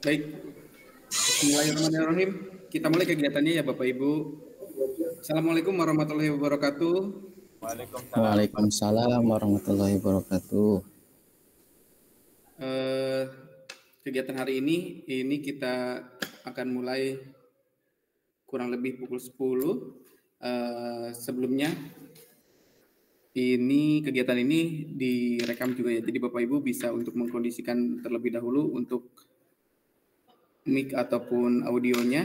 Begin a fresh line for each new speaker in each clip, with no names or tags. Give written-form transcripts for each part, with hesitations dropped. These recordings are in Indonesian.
Baik, bismillahirrahmanirrahim. Kita mulai kegiatannya ya Bapak Ibu. Assalamualaikum warahmatullahi wabarakatuh.
Waalaikumsalam.
Waalaikumsalam warahmatullahi wabarakatuh.
Kegiatan hari ini kita akan mulai kurang lebih pukul 10. Sebelumnya kegiatan ini direkam juga ya. Jadi Bapak Ibu bisa untuk mengkondisikan terlebih dahulu untuk mic ataupun audionya.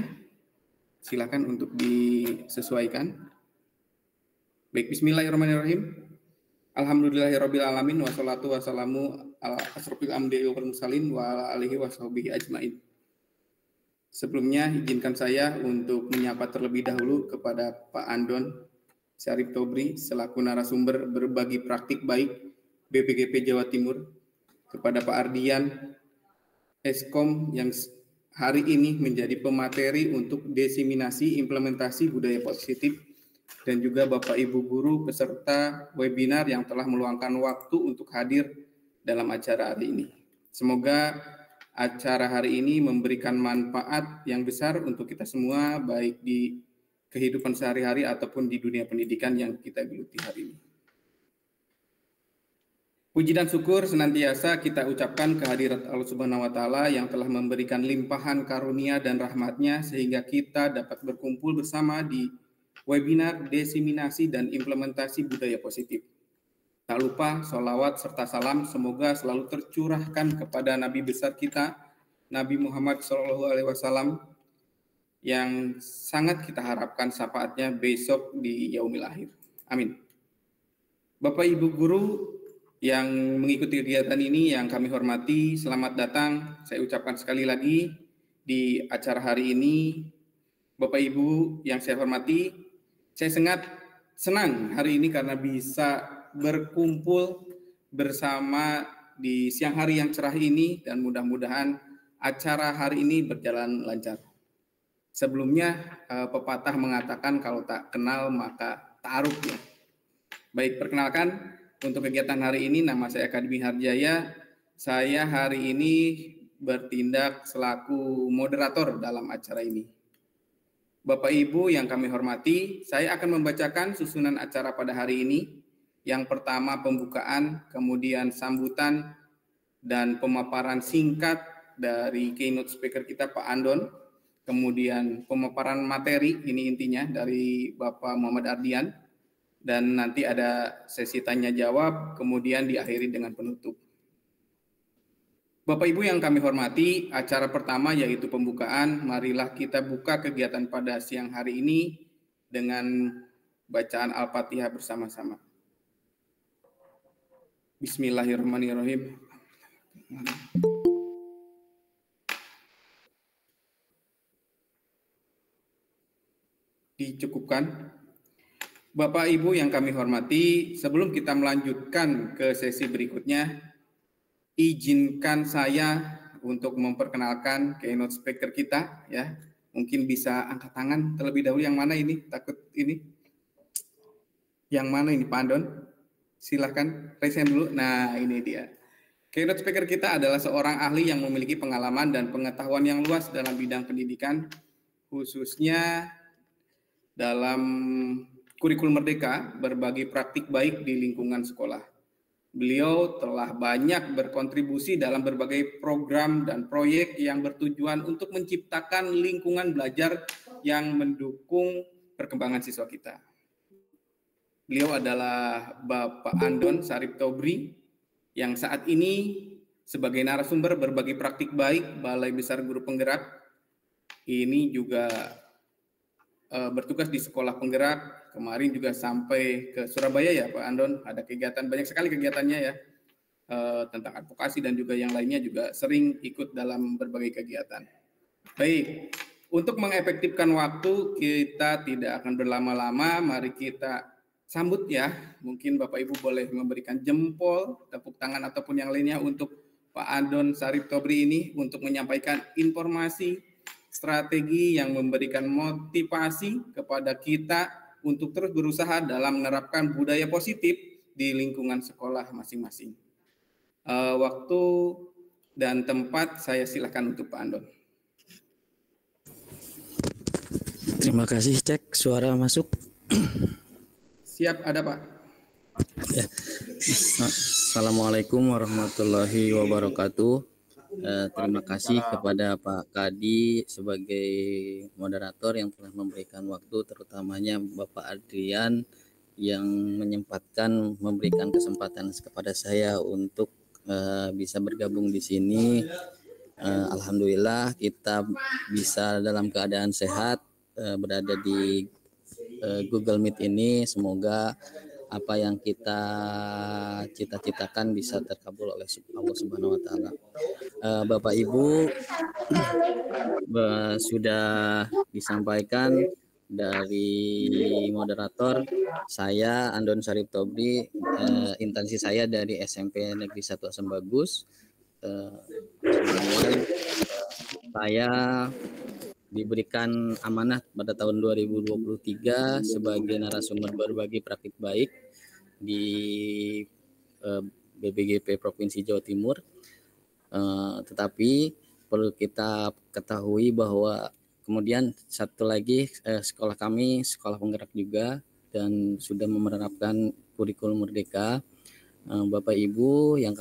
Silakan untuk disesuaikan. Baik, bismillahirrahmanirrahim. Alhamdulillahirabbil alamin wassalatu wassalamu ala asrofil anbiya'i wal mursalin wa ala alihi washabihi ajmain. Sebelumnya izinkan saya untuk menyapa terlebih dahulu kepada Pak Andon Syarif Tobri selaku narasumber berbagi praktik baik BPGP Jawa Timur, kepada Pak Ardian Eskom yang hari ini menjadi pemateri untuk diseminasi implementasi budaya positif, dan juga Bapak Ibu guru peserta webinar yang telah meluangkan waktu untuk hadir dalam acara hari ini. Semoga acara hari ini memberikan manfaat yang besar untuk kita semua, baik di kehidupan sehari-hari ataupun di dunia pendidikan yang kita geluti hari ini. Puji dan syukur senantiasa kita ucapkan kehadirat Allah Subhanahu wa Ta'ala yang telah memberikan limpahan karunia dan rahmat-Nya sehingga kita dapat berkumpul bersama di webinar diseminasi dan implementasi budaya positif. Tak lupa sholawat serta salam semoga selalu tercurahkan kepada Nabi besar kita, Nabi Muhammad SAW, yang sangat kita harapkan syafaatnya besok di yaumil akhir. Amin. Bapak Ibu guru yang mengikuti kegiatan ini yang kami hormati, selamat datang. Saya ucapkan sekali lagi di acara hari ini. Bapak Ibu yang saya hormati, saya sangat senang hari ini karena bisa berkumpul bersama di siang hari yang cerah ini, dan mudah-mudahan acara hari ini berjalan lancar. Sebelumnya pepatah mengatakan kalau tak kenal maka ta'aruf ya. Baik, perkenalkan untuk kegiatan hari ini, nama saya Akademi Harjaya. Saya hari ini bertindak selaku moderator dalam acara ini. Bapak Ibu yang kami hormati, saya akan membacakan susunan acara pada hari ini. Yang pertama pembukaan, kemudian sambutan dan pemaparan singkat dari keynote speaker kita Pak Andon. Kemudian pemaparan materi, ini intinya dari Bapak Muhammad Ardian, dan nanti ada sesi tanya jawab, kemudian diakhiri dengan penutup. Bapak Ibu yang kami hormati, acara pertama yaitu pembukaan. Marilah kita buka kegiatan pada siang hari ini dengan bacaan Al-Fatihah bersama-sama. Bismillahirrahmanirrahim. Dicukupkan. Bapak Ibu yang kami hormati, sebelum kita melanjutkan ke sesi berikutnya, izinkan saya untuk memperkenalkan keynote speaker kita ya. Mungkin bisa angkat tangan terlebih dahulu, yang mana ini? Takut ini. Yang mana ini Pak Andon? Silahkan raise hand dulu. Nah, ini dia. Keynote speaker kita adalah seorang ahli yang memiliki pengalaman dan pengetahuan yang luas dalam bidang pendidikan, khususnya dalam kurikulum merdeka, berbagi praktik baik di lingkungan sekolah. Beliau telah banyak berkontribusi dalam berbagai program dan proyek yang bertujuan untuk menciptakan lingkungan belajar yang mendukung perkembangan siswa kita. Beliau adalah Bapak Andon Syarif Tobri yang saat ini sebagai narasumber berbagi praktik baik Balai Besar Guru Penggerak. Ini juga bertugas di sekolah penggerak. Kemarin juga sampai ke Surabaya ya Pak Andon, ada kegiatan, banyak sekali kegiatannya ya, tentang advokasi dan juga yang lainnya, juga sering ikut dalam berbagai kegiatan. Baik, untuk mengefektifkan waktu kita tidak akan berlama-lama, mari kita sambut ya. Mungkin Bapak Ibu boleh memberikan jempol, tepuk tangan ataupun yang lainnya untuk Pak Andon Syarif Tobri ini untuk menyampaikan informasi strategi yang memberikan motivasi kepada kita untuk terus berusaha dalam menerapkan budaya positif di lingkungan sekolah masing-masing. Waktu dan tempat saya silakan untuk Pak Andon.
Terima kasih. Cek suara masuk.
Siap, ada Pak.
Ya. Assalamualaikum warahmatullahi wabarakatuh. Terima kasih kepada Pak Kadi sebagai moderator yang telah memberikan waktu, terutamanya Bapak Adrian yang menyempatkan memberikan kesempatan kepada saya untuk bisa bergabung di sini. Alhamdulillah kita bisa dalam keadaan sehat berada di Google Meet ini. Semoga apa yang kita cita-citakan bisa terkabul oleh Allah Subhanahu wa taala. Bapak Ibu sudah disampaikan dari moderator saya Andon Syarif Tobri, intansi saya dari SMP Negeri 1 Asam Bagus. Saya diberikan amanah pada tahun 2023 sebagai narasumber berbagi praktik baik di BPGP Provinsi Jawa Timur. Tetapi perlu kita ketahui bahwa kemudian satu lagi sekolah kami sekolah penggerak juga dan sudah menerapkan kurikulum merdeka. Bapak Ibu yang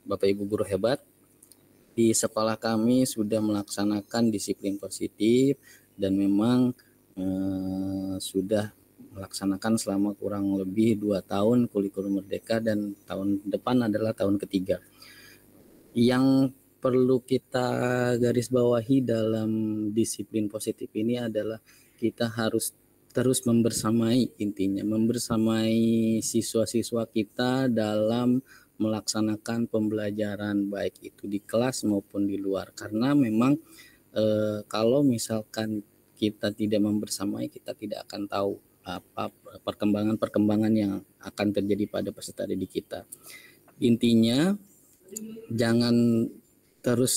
Bapak Ibu guru hebat di sekolah kami sudah melaksanakan disiplin positif dan memang sudah melaksanakan selama kurang lebih 2 tahun kurikulum merdeka dan tahun depan adalah tahun ketiga. Yang perlu kita garis bawahi dalam disiplin positif ini adalah kita harus terus membersamai, intinya membersamai siswa-siswa kita dalam melaksanakan pembelajaran baik itu di kelas maupun di luar, karena memang kalau misalkan kita tidak membersamai, kita tidak akan tahu apa perkembangan yang akan terjadi pada peserta didik kita. Intinya jangan harus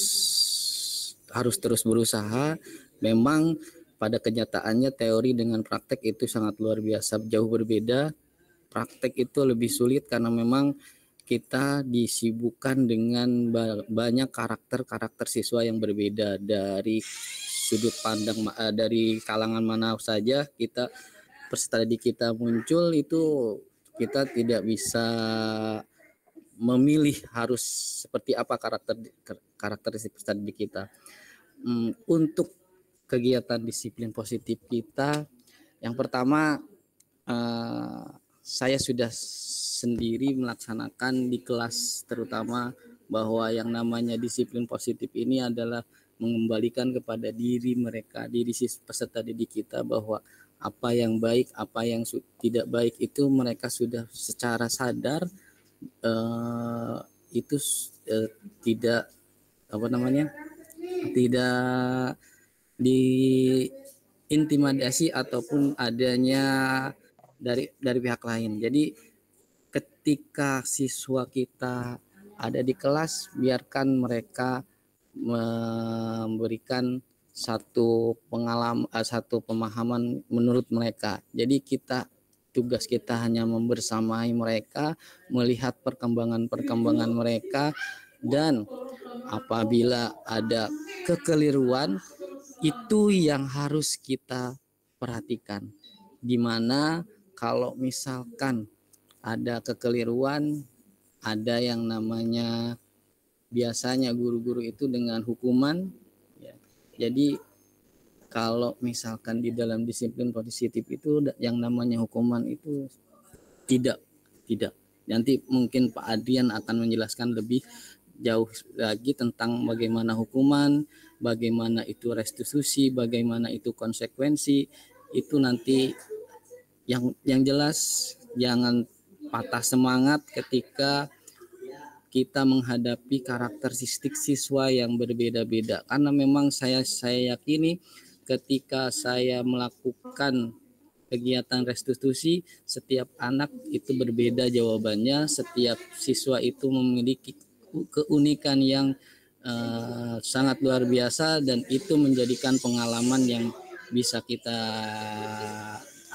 terus berusaha. Memang pada kenyataannya teori dengan praktek itu sangat luar biasa jauh berbeda. Praktek itu lebih sulit karena memang kita disibukkan dengan banyak karakter siswa yang berbeda dari sudut pandang dari kalangan mana saja kita peserta didik kita muncul, itu kita tidak bisa memilih harus seperti apa karakteristik peserta didik kita. Untuk kegiatan disiplin positif kita, yang pertama saya sudah sendiri melaksanakan di kelas, terutama bahwa yang namanya disiplin positif ini adalah mengembalikan kepada diri mereka, diri peserta didik kita, bahwa apa yang baik, apa yang tidak baik itu mereka sudah secara sadar itu tidak tidak diintimidasi ataupun adanya dari pihak lain. Jadi ketika siswa kita ada di kelas, biarkan mereka memberikan satu pemahaman menurut mereka. Jadi tugas kita hanya membersamai mereka, melihat perkembangan mereka, dan apabila ada kekeliruan itu yang harus kita perhatikan. Dimana kalau misalkan ada kekeliruan, ada yang namanya biasanya guru-guru itu dengan hukuman, ya. Jadi kalau misalkan di dalam disiplin positif itu yang namanya hukuman itu tidak. Nanti mungkin Pak Adrian akan menjelaskan lebih jauh lagi tentang bagaimana hukuman, bagaimana itu restitusi, bagaimana itu konsekuensi. Itu nanti yang jelas jangan patah semangat ketika kita menghadapi karakteristik siswa yang berbeda-beda, karena memang saya yakini ketika saya melakukan kegiatan restitusi, setiap anak itu berbeda jawabannya, setiap siswa itu memiliki keunikan yang sangat luar biasa, dan itu menjadikan pengalaman yang bisa kita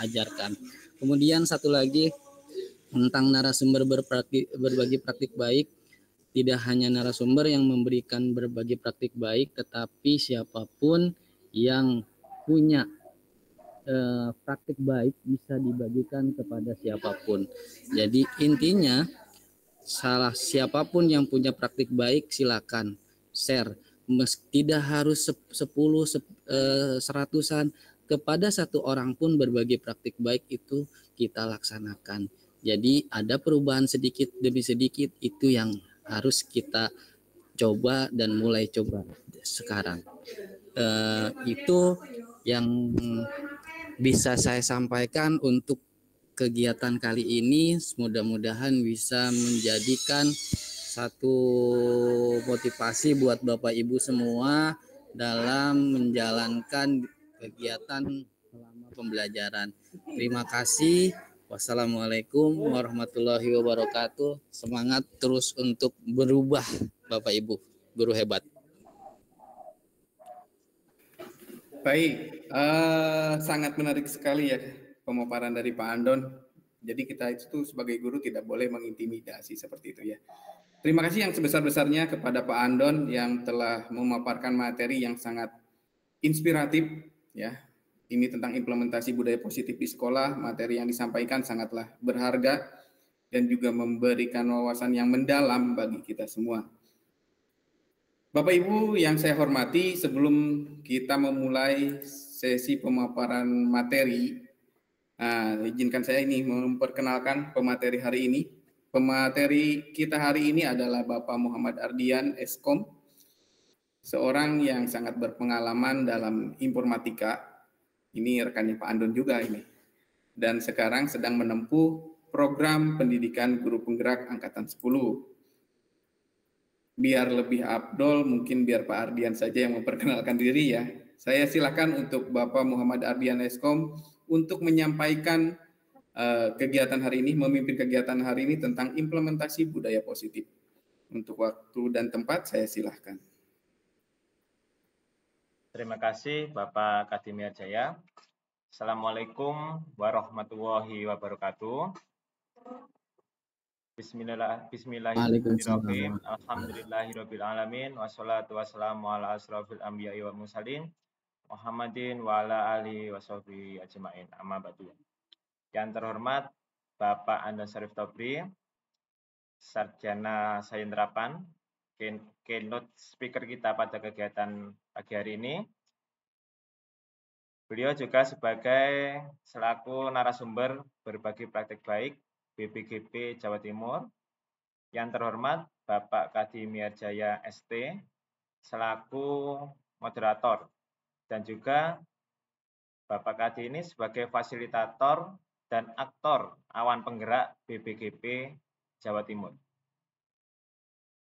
ajarkan. Kemudian satu lagi tentang narasumber berbagi praktik baik, tidak hanya narasumber yang memberikan berbagi praktik baik, tetapi siapapun yang punya praktik baik bisa dibagikan kepada siapapun. Jadi intinya siapapun yang punya praktik baik silakan share. Tidak harus 10 seratusan, kepada satu orang pun berbagi praktik baik itu kita laksanakan. Jadi ada perubahan sedikit demi sedikit, itu yang harus kita coba dan mulai coba sekarang. Itu yang bisa saya sampaikan untuk kegiatan kali ini. Mudah-mudahan bisa menjadikan satu motivasi buat Bapak Ibu semua dalam menjalankan kegiatan selama pembelajaran. Terima kasih. Wassalamualaikum warahmatullahi wabarakatuh. Semangat terus untuk berubah, Bapak Ibu, guru hebat.
Baik, sangat menarik sekali ya pemaparan dari Pak Andon. Jadi kita itu sebagai guru tidak boleh mengintimidasi seperti itu ya. Terima kasih yang sebesar-besarnya kepada Pak Andon yang telah memaparkan materi yang sangat inspiratif ya. Ini tentang implementasi budaya positif di sekolah. Materi yang disampaikan sangatlah berharga dan juga memberikan wawasan yang mendalam bagi kita semua. Bapak Ibu yang saya hormati, sebelum kita memulai sesi pemaparan materi, izinkan saya ini memperkenalkan pemateri hari ini. Pemateri kita hari ini adalah Bapak Muhammad Ardian, Eskom, seorang yang sangat berpengalaman dalam informatika. Ini rekannya Pak Andon juga ini. Dan sekarang sedang menempuh program pendidikan guru penggerak angkatan 10. Biar lebih afdol, mungkin biar Pak Ardian saja yang memperkenalkan diri ya. Saya silakan untuk Bapak Muhammad Ardian Eskom untuk menyampaikan kegiatan hari ini, memimpin kegiatan hari ini tentang implementasi budaya positif. Untuk waktu dan tempat saya silahkan.
Terima kasih Bapak Kadimir Jaya. Assalamualaikum warahmatullahi wabarakatuh. Bismillahirrahmanirrahim. Alhamdulillahirabbil alamin wassalatu wassalamu ala asrofil anbiya'i wal mursalin Muhammadin wa ala alihi washabihi ajmain. Amma ba'du. Yang terhormat Bapak Andon Syarif Tobri, Sarjana Sains Terapan, keynote speaker kita pada kegiatan pagi hari ini. Beliau juga sebagai selaku narasumber berbagi praktik baik BPGP Jawa Timur. Yang terhormat Bapak Kadimir Jaya ST selaku moderator, dan juga Bapak Kadi ini sebagai fasilitator dan aktor awan penggerak BPGP Jawa Timur.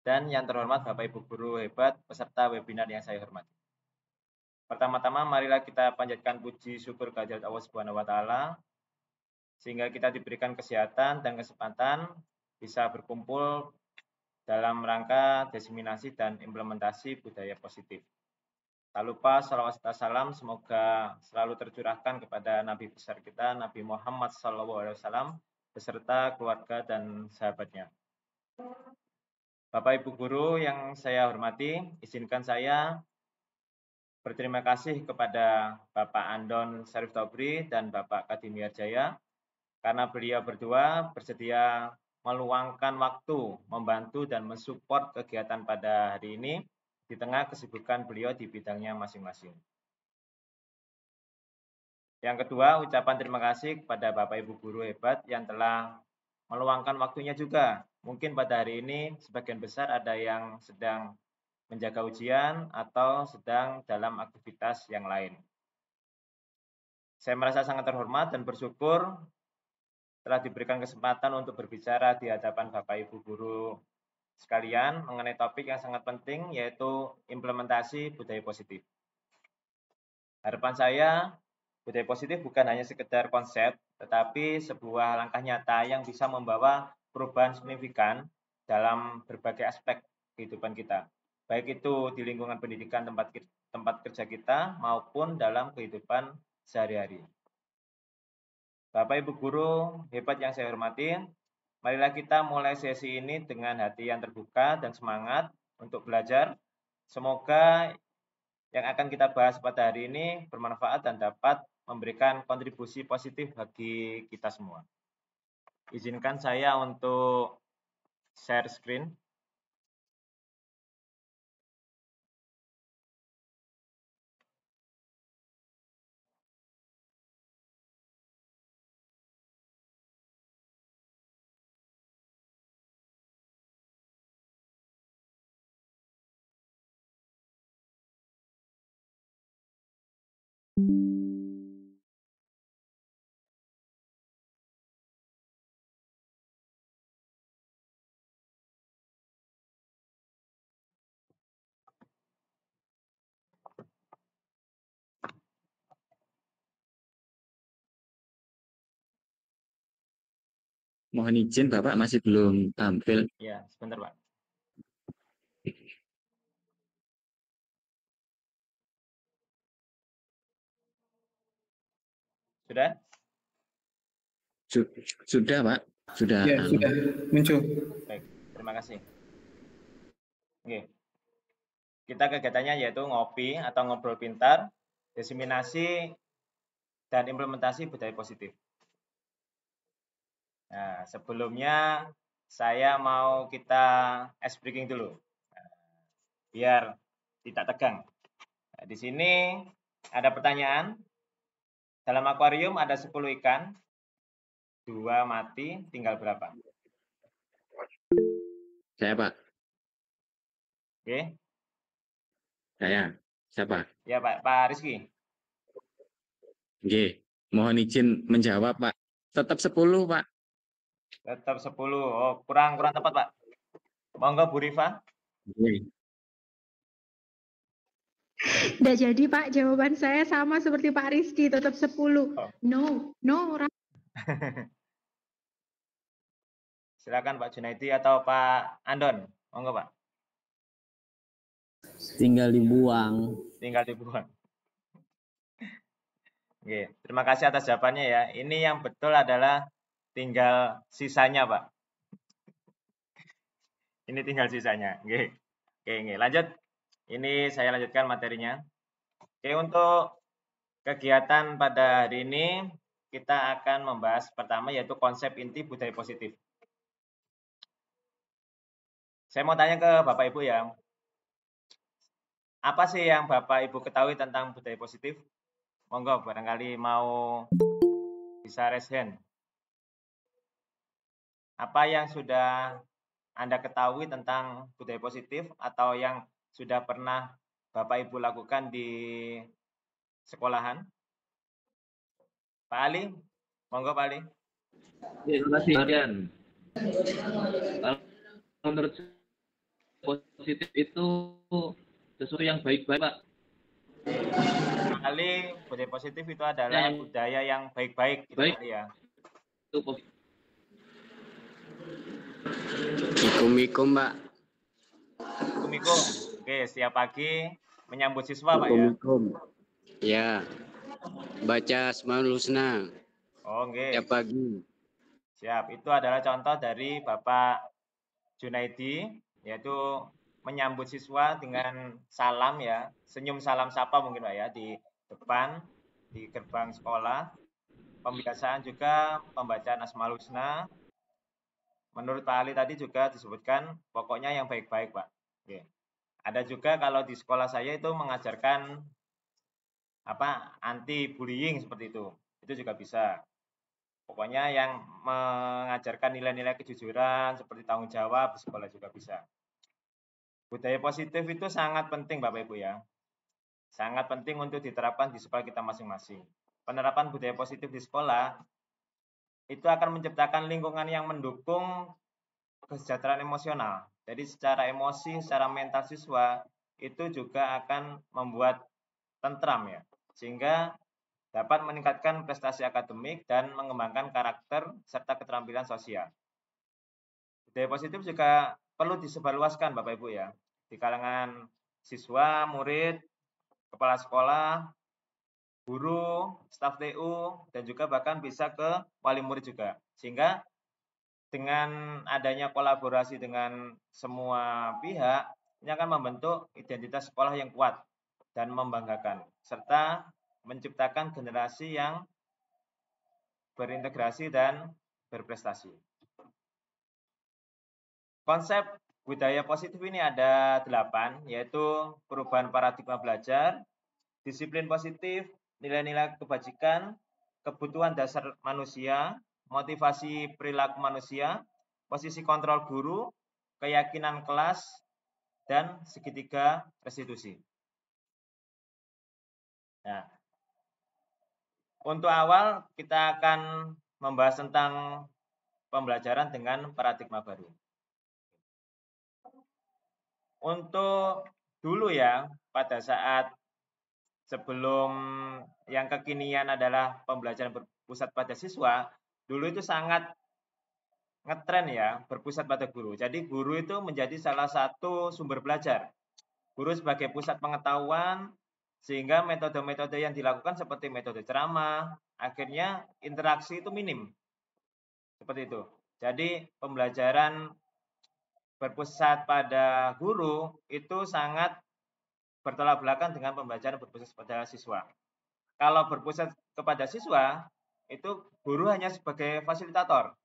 Dan yang terhormat Bapak Ibu guru hebat peserta webinar yang saya hormati. Pertama-tama marilah kita panjatkan puji syukur kehadirat Allah Subhanahu wa taala sehingga kita diberikan kesehatan dan kesempatan bisa berkumpul dalam rangka diseminasi dan implementasi budaya positif. Tak lupa salawat serta salam semoga selalu tercurahkan kepada Nabi besar kita, Nabi Muhammad SAW, beserta keluarga dan sahabatnya. Bapak Ibu guru yang saya hormati, izinkan saya berterima kasih kepada Bapak Andon Syarif Tobri dan Bapak Kadimir Jaya karena beliau berdua bersedia meluangkan waktu membantu dan mensupport kegiatan pada hari ini di tengah kesibukan beliau di bidangnya masing-masing. Yang kedua, ucapan terima kasih kepada Bapak Ibu guru hebat yang telah meluangkan waktunya juga. Mungkin pada hari ini sebagian besar ada yang sedang menjaga ujian atau sedang dalam aktivitas yang lain. Saya merasa sangat terhormat dan bersyukur telah diberikan kesempatan untuk berbicara di hadapan Bapak Ibu guru sekalian mengenai topik yang sangat penting, yaitu implementasi budaya positif. Harapan saya, budaya positif bukan hanya sekedar konsep, tetapi sebuah langkah nyata yang bisa membawa perubahan signifikan dalam berbagai aspek kehidupan kita, baik itu di lingkungan pendidikan tempat kerja kita maupun dalam kehidupan sehari-hari. Bapak Ibu guru hebat yang saya hormati, Marilah kita mulai sesi ini dengan hati yang terbuka dan semangat untuk belajar. Semoga yang akan kita bahas pada hari ini bermanfaat dan dapat memberikan kontribusi positif bagi kita semua. Izinkan saya untuk share screen.
Mohon izin Bapak masih belum tampil.
Ya, sebentar Pak. Sudah?
Sudah Pak, sudah.
Ya, sudah muncul.
Baik, terima kasih. Oke. Kita kegiatannya yaitu ngopi atau ngobrol pintar, diseminasi, dan implementasi budaya positif. Nah, sebelumnya saya mau kita ice breaking dulu, biar tidak tegang. Nah, di sini ada pertanyaan. Dalam akuarium ada 10 ikan, 2 mati, tinggal berapa?
Saya Pak.
Oke.
Saya. Siapa?
Ya Pak Rizky.
Oke. Mohon izin menjawab Pak. Tetap 10 Pak.
Tetap 10. Oh, kurang tepat Pak. Monggo Bu Rifa.
Oke.
Nggak jadi Pak, jawaban saya sama seperti Pak Rizky, tetap 10.
Oh.
No.
Silakan Pak Junaidi atau Pak Andon. Monggo Pak.
Tinggal dibuang.
Tinggal dibuang. Oke, terima kasih atas jawabannya ya. Ini yang betul adalah tinggal sisanya Pak. Ini tinggal sisanya. Oke, lanjut. Ini saya lanjutkan materinya. Oke, untuk kegiatan pada hari ini kita akan membahas pertama yaitu konsep inti budaya positif. Saya mau tanya ke Bapak Ibu ya. Apa sih yang Bapak Ibu ketahui tentang budaya positif? Monggo, barangkali mau bisa raise hand. Apa yang sudah Anda ketahui tentang budaya positif atau yang sudah pernah Bapak Ibu lakukan di sekolahan? Pak Ali, monggo Pak Ali.
Terima kasih, Marian. Menurut positif itu sesuatu yang baik-baik, Pak.
Pak Ali, budaya positif itu adalah budaya yang baik-baik, gitu,
baik.
Pak Ali ya.
Itu positif.
Assalamualaikum, Mbak.
Assalamualaikum. Oke, setiap pagi menyambut siswa, Pak ya.
Assalamualaikum. Ya. Baca Asmaul Husna.
Oh, oke.
Setiap pagi.
Siap. Itu adalah contoh dari Bapak Junaidi, yaitu menyambut siswa dengan salam ya, senyum salam sapa mungkin Pak ya, di depan, di gerbang sekolah. Pembiasaan juga pembacaan Asmaul Husna. Menurut Pak Ali tadi juga disebutkan pokoknya yang baik-baik Pak. Oke. Ada juga kalau di sekolah saya itu mengajarkan anti bullying seperti itu. Itu juga bisa. Pokoknya yang mengajarkan nilai-nilai kejujuran seperti tanggung jawab di sekolah juga bisa. Budaya positif itu sangat penting Bapak Ibu ya. Sangat penting untuk diterapkan di sekolah kita masing-masing. Penerapan budaya positif di sekolah itu akan menciptakan lingkungan yang mendukung kesejahteraan emosional. Jadi secara emosi, secara mental siswa itu juga akan membuat tentram ya. Sehingga dapat meningkatkan prestasi akademik dan mengembangkan karakter serta keterampilan sosial. Budaya positif juga perlu disebarluaskan Bapak Ibu ya, di kalangan siswa, murid, kepala sekolah, guru, staf TU, dan juga bahkan bisa ke wali murid juga. Sehingga dengan adanya kolaborasi dengan semua pihak, ini akan membentuk identitas sekolah yang kuat dan membanggakan, serta menciptakan generasi yang berintegrasi dan berprestasi. Konsep budaya positif ini ada 8, yaitu perubahan paradigma belajar, disiplin positif, nilai-nilai kebajikan, kebutuhan dasar manusia, motivasi perilaku manusia, posisi kontrol guru, keyakinan kelas, dan segitiga restitusi. Nah, untuk awal kita akan membahas tentang pembelajaran dengan paradigma baru. Untuk dulu ya, pada saat sebelum yang kekinian adalah pembelajaran berpusat pada siswa, dulu itu sangat ngetren ya, berpusat pada guru. Jadi guru itu menjadi salah satu sumber belajar. Guru sebagai pusat pengetahuan, sehingga metode-metode yang dilakukan seperti metode ceramah, akhirnya interaksi itu minim. Seperti itu. Jadi pembelajaran berpusat pada guru itu sangat bertolak belakang dengan pembelajaran berpusat pada siswa. Kalau berpusat kepada siswa, itu guru hanya sebagai fasilitator.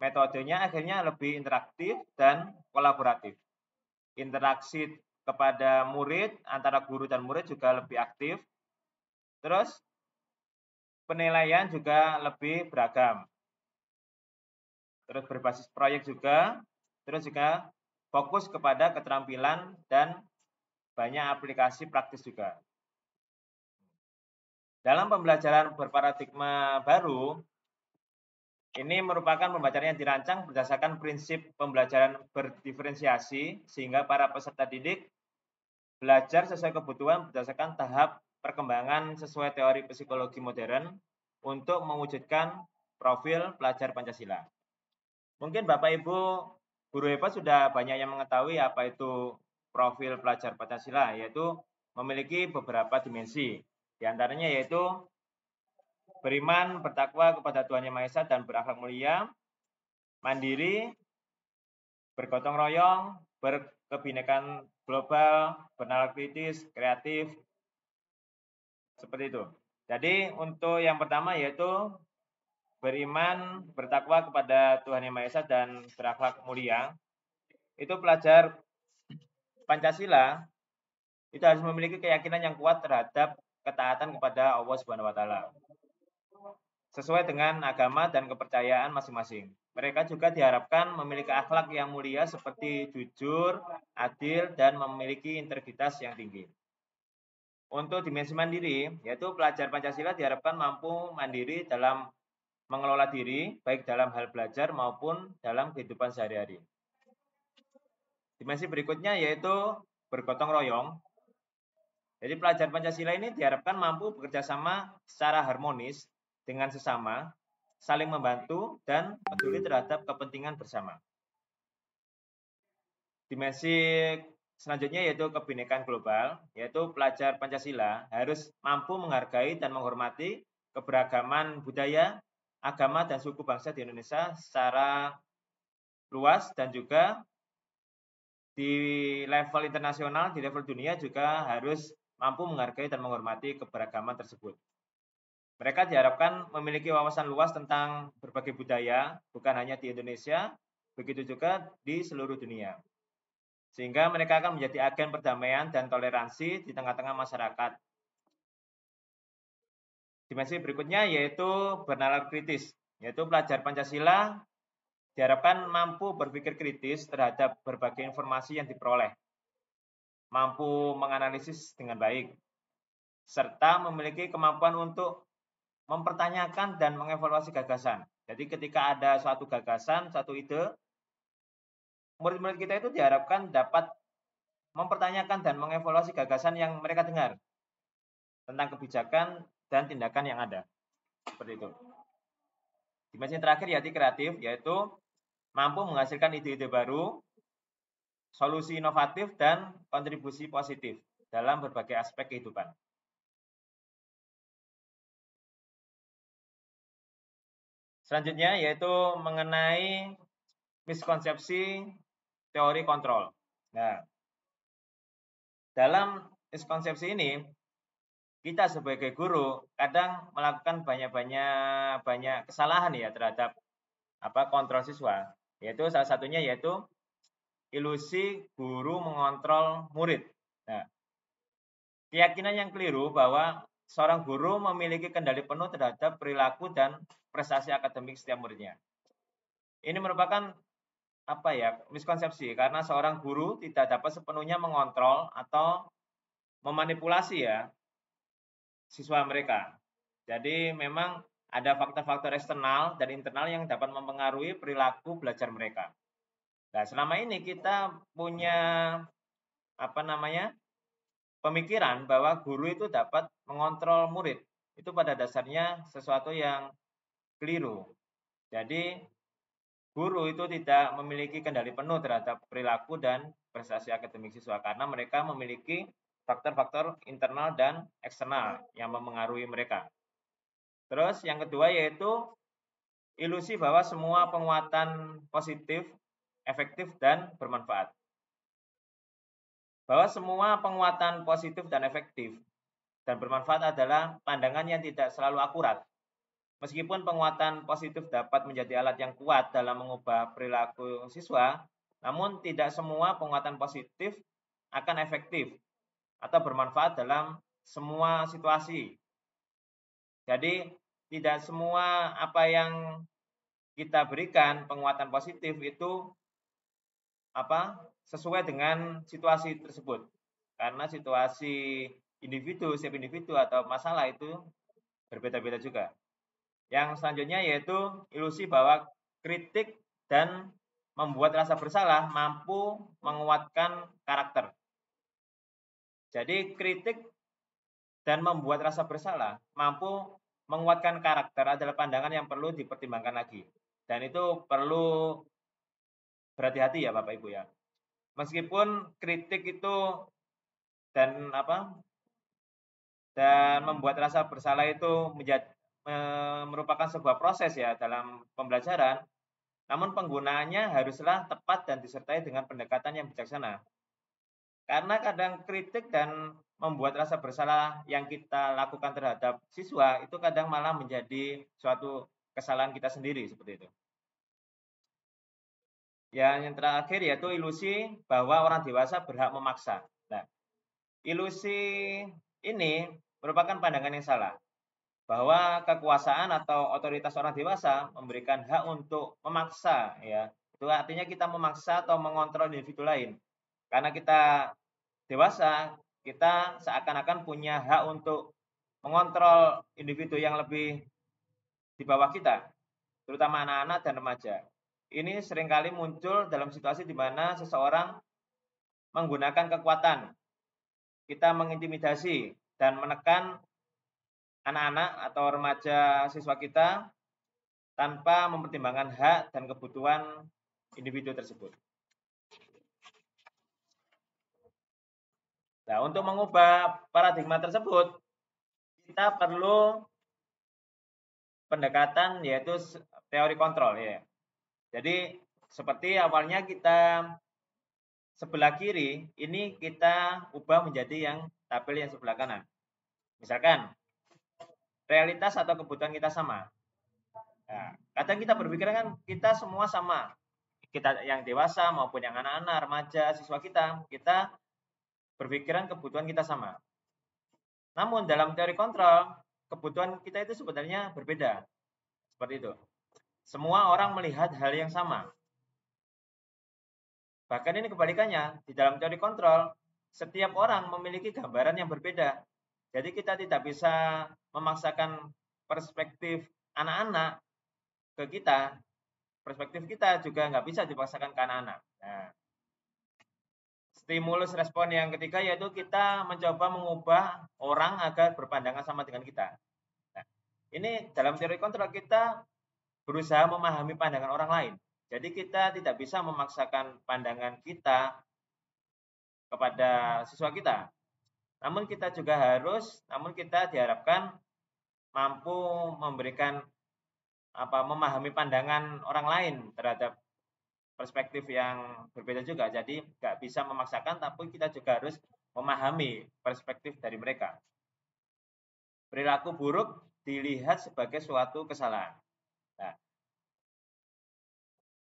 Metodenya akhirnya lebih interaktif dan kolaboratif. Interaksi kepada murid, antara guru dan murid juga lebih aktif. Terus, penilaian juga lebih beragam. Terus berbasis proyek juga. Terus juga fokus kepada keterampilan dan banyak aplikasi praktis juga. Dalam pembelajaran berparadigma baru, ini merupakan pembelajaran yang dirancang berdasarkan prinsip pembelajaran berdiferensiasi, sehingga para peserta didik belajar sesuai kebutuhan berdasarkan tahap perkembangan sesuai teori psikologi modern untuk mewujudkan profil pelajar Pancasila. Mungkin Bapak Ibu guru hebat sudah banyak yang mengetahui apa itu profil pelajar Pancasila, yaitu memiliki beberapa dimensi. Di antaranya yaitu beriman, bertakwa kepada Tuhan Yang Maha Esa dan berakhlak mulia, mandiri, bergotong royong, berkebinekaan global, bernalar kritis, kreatif, seperti itu. Jadi untuk yang pertama yaitu beriman, bertakwa kepada Tuhan Yang Maha Esa dan berakhlak mulia. Itu pelajar Pancasila itu harus memiliki keyakinan yang kuat terhadap ketaatan kepada Allah Subhanahu wa taala. Sesuai dengan agama dan kepercayaan masing-masing. Mereka juga diharapkan memiliki akhlak yang mulia seperti jujur, adil, dan memiliki integritas yang tinggi. Untuk dimensi mandiri, yaitu pelajar Pancasila diharapkan mampu mandiri dalam mengelola diri, baik dalam hal belajar maupun dalam kehidupan sehari-hari. Dimensi berikutnya yaitu bergotong royong. Jadi pelajar Pancasila ini diharapkan mampu bekerja sama secara harmonis dengan sesama, saling membantu, dan peduli terhadap kepentingan bersama. Dimensi selanjutnya yaitu kebinekaan global, yaitu pelajar Pancasila harus mampu menghargai dan menghormati keberagaman budaya, agama, dan suku bangsa di Indonesia secara luas, dan juga di level internasional, di level dunia juga harus mampu menghargai dan menghormati keberagaman tersebut. Mereka diharapkan memiliki wawasan luas tentang berbagai budaya, bukan hanya di Indonesia, begitu juga di seluruh dunia. Sehingga mereka akan menjadi agen perdamaian dan toleransi di tengah-tengah masyarakat. Dimensi berikutnya yaitu bernalar kritis, yaitu pelajar Pancasila diharapkan mampu berpikir kritis terhadap berbagai informasi yang diperoleh, mampu menganalisis dengan baik, serta memiliki kemampuan untuk mempertanyakan dan mengevaluasi gagasan. Jadi ketika ada suatu gagasan, suatu ide, murid-murid kita itu diharapkan dapat mempertanyakan dan mengevaluasi gagasan yang mereka dengar tentang kebijakan dan tindakan yang ada. Seperti itu. Dimensi terakhir yaitu kreatif, yaitu mampu menghasilkan ide-ide baru, solusi inovatif, dan kontribusi positif dalam berbagai aspek kehidupan. Selanjutnya yaitu mengenai miskonsepsi teori kontrol. Nah, dalam miskonsepsi ini kita sebagai guru kadang melakukan banyak kesalahan ya terhadap kontrol siswa. Yaitu salah satunya yaitu ilusi guru mengontrol murid. Nah, keyakinan yang keliru bahwa seorang guru memiliki kendali penuh terhadap perilaku dan prestasi akademik setiap muridnya. Ini merupakan miskonsepsi karena seorang guru tidak dapat sepenuhnya mengontrol atau memanipulasi ya siswa mereka. Jadi memang ada faktor-faktor eksternal dan internal yang dapat mempengaruhi perilaku belajar mereka. Nah, selama ini kita punya pemikiran bahwa guru itu dapat mengontrol murid. Itu pada dasarnya sesuatu yang keliru. Jadi guru itu tidak memiliki kendali penuh terhadap perilaku dan prestasi akademik siswa karena mereka memiliki faktor-faktor internal dan eksternal yang mempengaruhi mereka. Terus yang kedua yaitu ilusi bahwa semua penguatan positif, efektif, dan bermanfaat. Bahwa semua penguatan positif dan efektif dan bermanfaat adalah pandangan yang tidak selalu akurat. Meskipun penguatan positif dapat menjadi alat yang kuat dalam mengubah perilaku siswa, namun tidak semua penguatan positif akan efektif atau bermanfaat dalam semua situasi. Jadi, tidak semua apa yang kita berikan penguatan positif itu sesuai dengan situasi tersebut. Karena situasi setiap individu atau masalah itu berbeda-beda juga. Yang selanjutnya yaitu ilusi bahwa kritik dan membuat rasa bersalah mampu menguatkan karakter. Jadi kritik dan membuat rasa bersalah mampu menguatkan karakter adalah pandangan yang perlu dipertimbangkan lagi. Dan itu perlu berhati-hati ya Bapak Ibu ya. Meskipun kritik itu dan membuat rasa bersalah itu merupakan sebuah proses ya dalam pembelajaran, namun penggunaannya haruslah tepat dan disertai dengan pendekatan yang bijaksana. Karena kadang kritik dan membuat rasa bersalah yang kita lakukan terhadap siswa itu kadang malah menjadi suatu kesalahan kita sendiri seperti itu. Yang terakhir yaitu ilusi bahwa orang dewasa berhak memaksa. Nah, ilusi ini merupakan pandangan yang salah. Bahwa kekuasaan atau otoritas orang dewasa memberikan hak untuk memaksa ya. Itu artinya kita memaksa atau mengontrol individu lain. Karena kita dewasa, kita seakan-akan punya hak untuk mengontrol individu yang lebih di bawah kita, terutama anak-anak dan remaja. Ini seringkali muncul dalam situasi di mana seseorang menggunakan kekuatan. Kita mengintimidasi dan menekan anak-anak atau remaja siswa kita tanpa mempertimbangkan hak dan kebutuhan individu tersebut. Nah, untuk mengubah paradigma tersebut, kita perlu pendekatan yaitu teori kontrol ya. Jadi seperti awalnya kita sebelah kiri, ini kita ubah menjadi yang tabel yang sebelah kanan. Misalkan realitas atau kebutuhan kita sama. Nah, kadang kita berpikir kan kita semua sama. Kita yang dewasa maupun yang anak-anak, remaja, siswa kita berpikiran kebutuhan kita sama. Namun dalam teori kontrol, kebutuhan kita itu sebenarnya berbeda. Seperti itu. Semua orang melihat hal yang sama. Bahkan ini kebalikannya, di dalam teori kontrol, setiap orang memiliki gambaran yang berbeda. Jadi kita tidak bisa memaksakan perspektif anak-anak ke kita, perspektif kita juga nggak bisa dipaksakan ke anak-anak. Nah, stimulus respon yang ketiga yaitu kita mencoba mengubah orang agar berpandangan sama dengan kita. Nah, ini dalam teori kontrol kita berusaha memahami pandangan orang lain. Jadi kita tidak bisa memaksakan pandangan kita kepada siswa kita. Namun kita diharapkan mampu memberikan memahami pandangan orang lain terhadap perspektif yang berbeda juga. Jadi nggak bisa memaksakan, tapi kita juga harus memahami perspektif dari mereka. Perilaku buruk dilihat sebagai suatu kesalahan. Nah,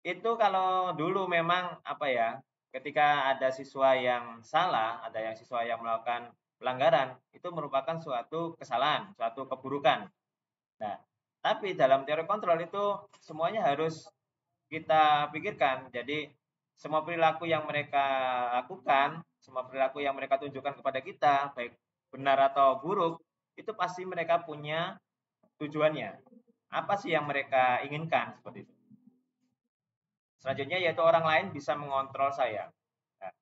itu kalau dulu memang ketika ada siswa yang salah, ada yang siswa yang melakukan pelanggaran, itu merupakan suatu kesalahan, suatu keburukan. Nah, tapi dalam teori kontrol itu semuanya harus kita pikirkan. Jadi semua perilaku yang mereka lakukan, semua perilaku yang mereka tunjukkan kepada kita, baik benar atau buruk, itu pasti mereka punya tujuannya. Apa sih yang mereka inginkan seperti itu. Selanjutnya yaitu orang lain bisa mengontrol saya. Nah,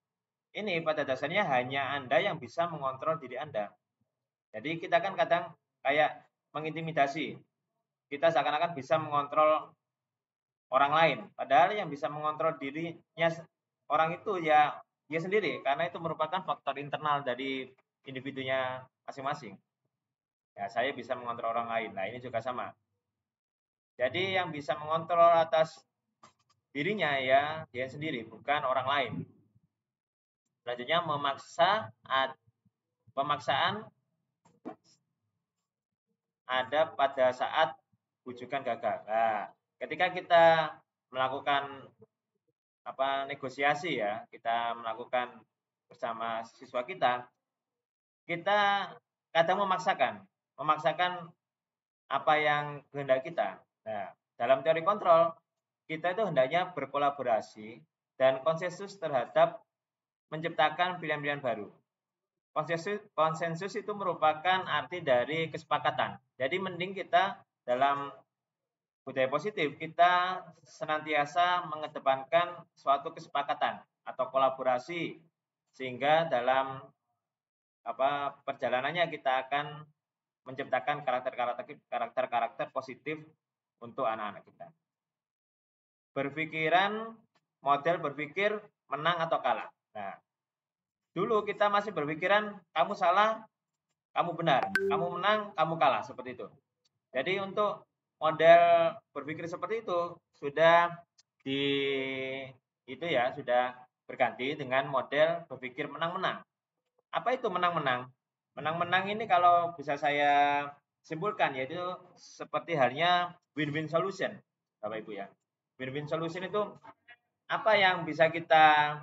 ini pada dasarnya hanya Anda yang bisa mengontrol diri Anda. Jadi kita kan kadang kayak mengintimidasi. Kita seakan-akan bisa mengontrol orang lain. Padahal yang bisa mengontrol dirinya orang itu ya dia sendiri. Karena itu merupakan faktor internal dari individunya masing-masing. Ya, saya bisa mengontrol orang lain. Nah, ini juga sama. Jadi yang bisa mengontrol atas dirinya ya dia sendiri, bukan orang lain. Selanjutnya pemaksaan ada pada saat bujukan gagal. Nah, ketika kita melakukan negosiasi ya, kita melakukan bersama siswa kita kadang memaksakan apa yang kehendak kita. Nah, dalam teori kontrol kita itu hendaknya berkolaborasi dan konsensus terhadap menciptakan pilihan-pilihan baru. Konsensus itu merupakan arti dari kesepakatan. Jadi mending kita dalam budaya positif, kita senantiasa mengedepankan suatu kesepakatan atau kolaborasi, sehingga dalam perjalanannya kita akan menciptakan karakter-karakter positif untuk anak-anak kita. Model berpikir menang atau kalah. Nah, dulu kita masih berpikiran kamu salah, kamu benar, kamu menang, kamu kalah, seperti itu. Jadi untuk model berpikir seperti itu sudah berganti dengan model berpikir menang-menang. Apa itu menang-menang? Menang-menang ini kalau bisa saya simpulkan yaitu seperti halnya win-win solution, Bapak Ibu ya. Win-win solution itu apa yang bisa kita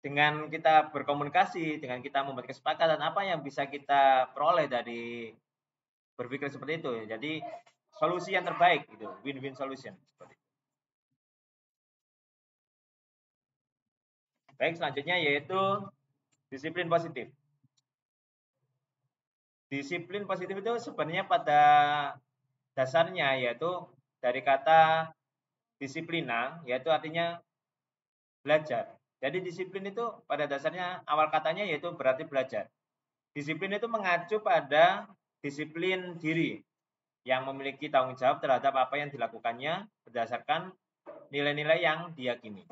dengan kita berkomunikasi, dengan kita membuat kesepakatan, apa yang bisa kita peroleh dari berpikir seperti itu. Jadi solusi yang terbaik itu win-win solution seperti itu. Baik, selanjutnya yaitu disiplin positif. Disiplin positif itu sebenarnya pada dasarnya yaitu dari kata disiplina, yaitu artinya belajar. Jadi disiplin itu pada dasarnya awal katanya yaitu berarti belajar. Disiplin itu mengacu pada disiplin diri yang memiliki tanggung jawab terhadap apa yang dilakukannya berdasarkan nilai-nilai yang diyakini.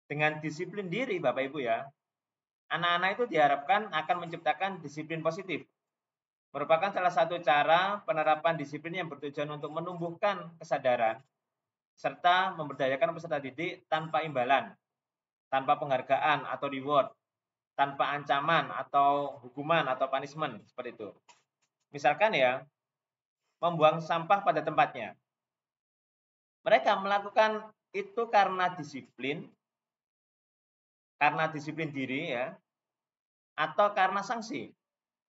Dengan disiplin diri, Bapak Ibu ya, anak-anak itu diharapkan akan menciptakan disiplin positif. Merupakan salah satu cara penerapan disiplin yang bertujuan untuk menumbuhkan kesadaran serta memberdayakan peserta didik tanpa imbalan, tanpa penghargaan atau reward, tanpa ancaman atau hukuman atau punishment, seperti itu. Misalkan ya, membuang sampah pada tempatnya. Mereka melakukan itu karena disiplin diri ya, atau karena sanksi,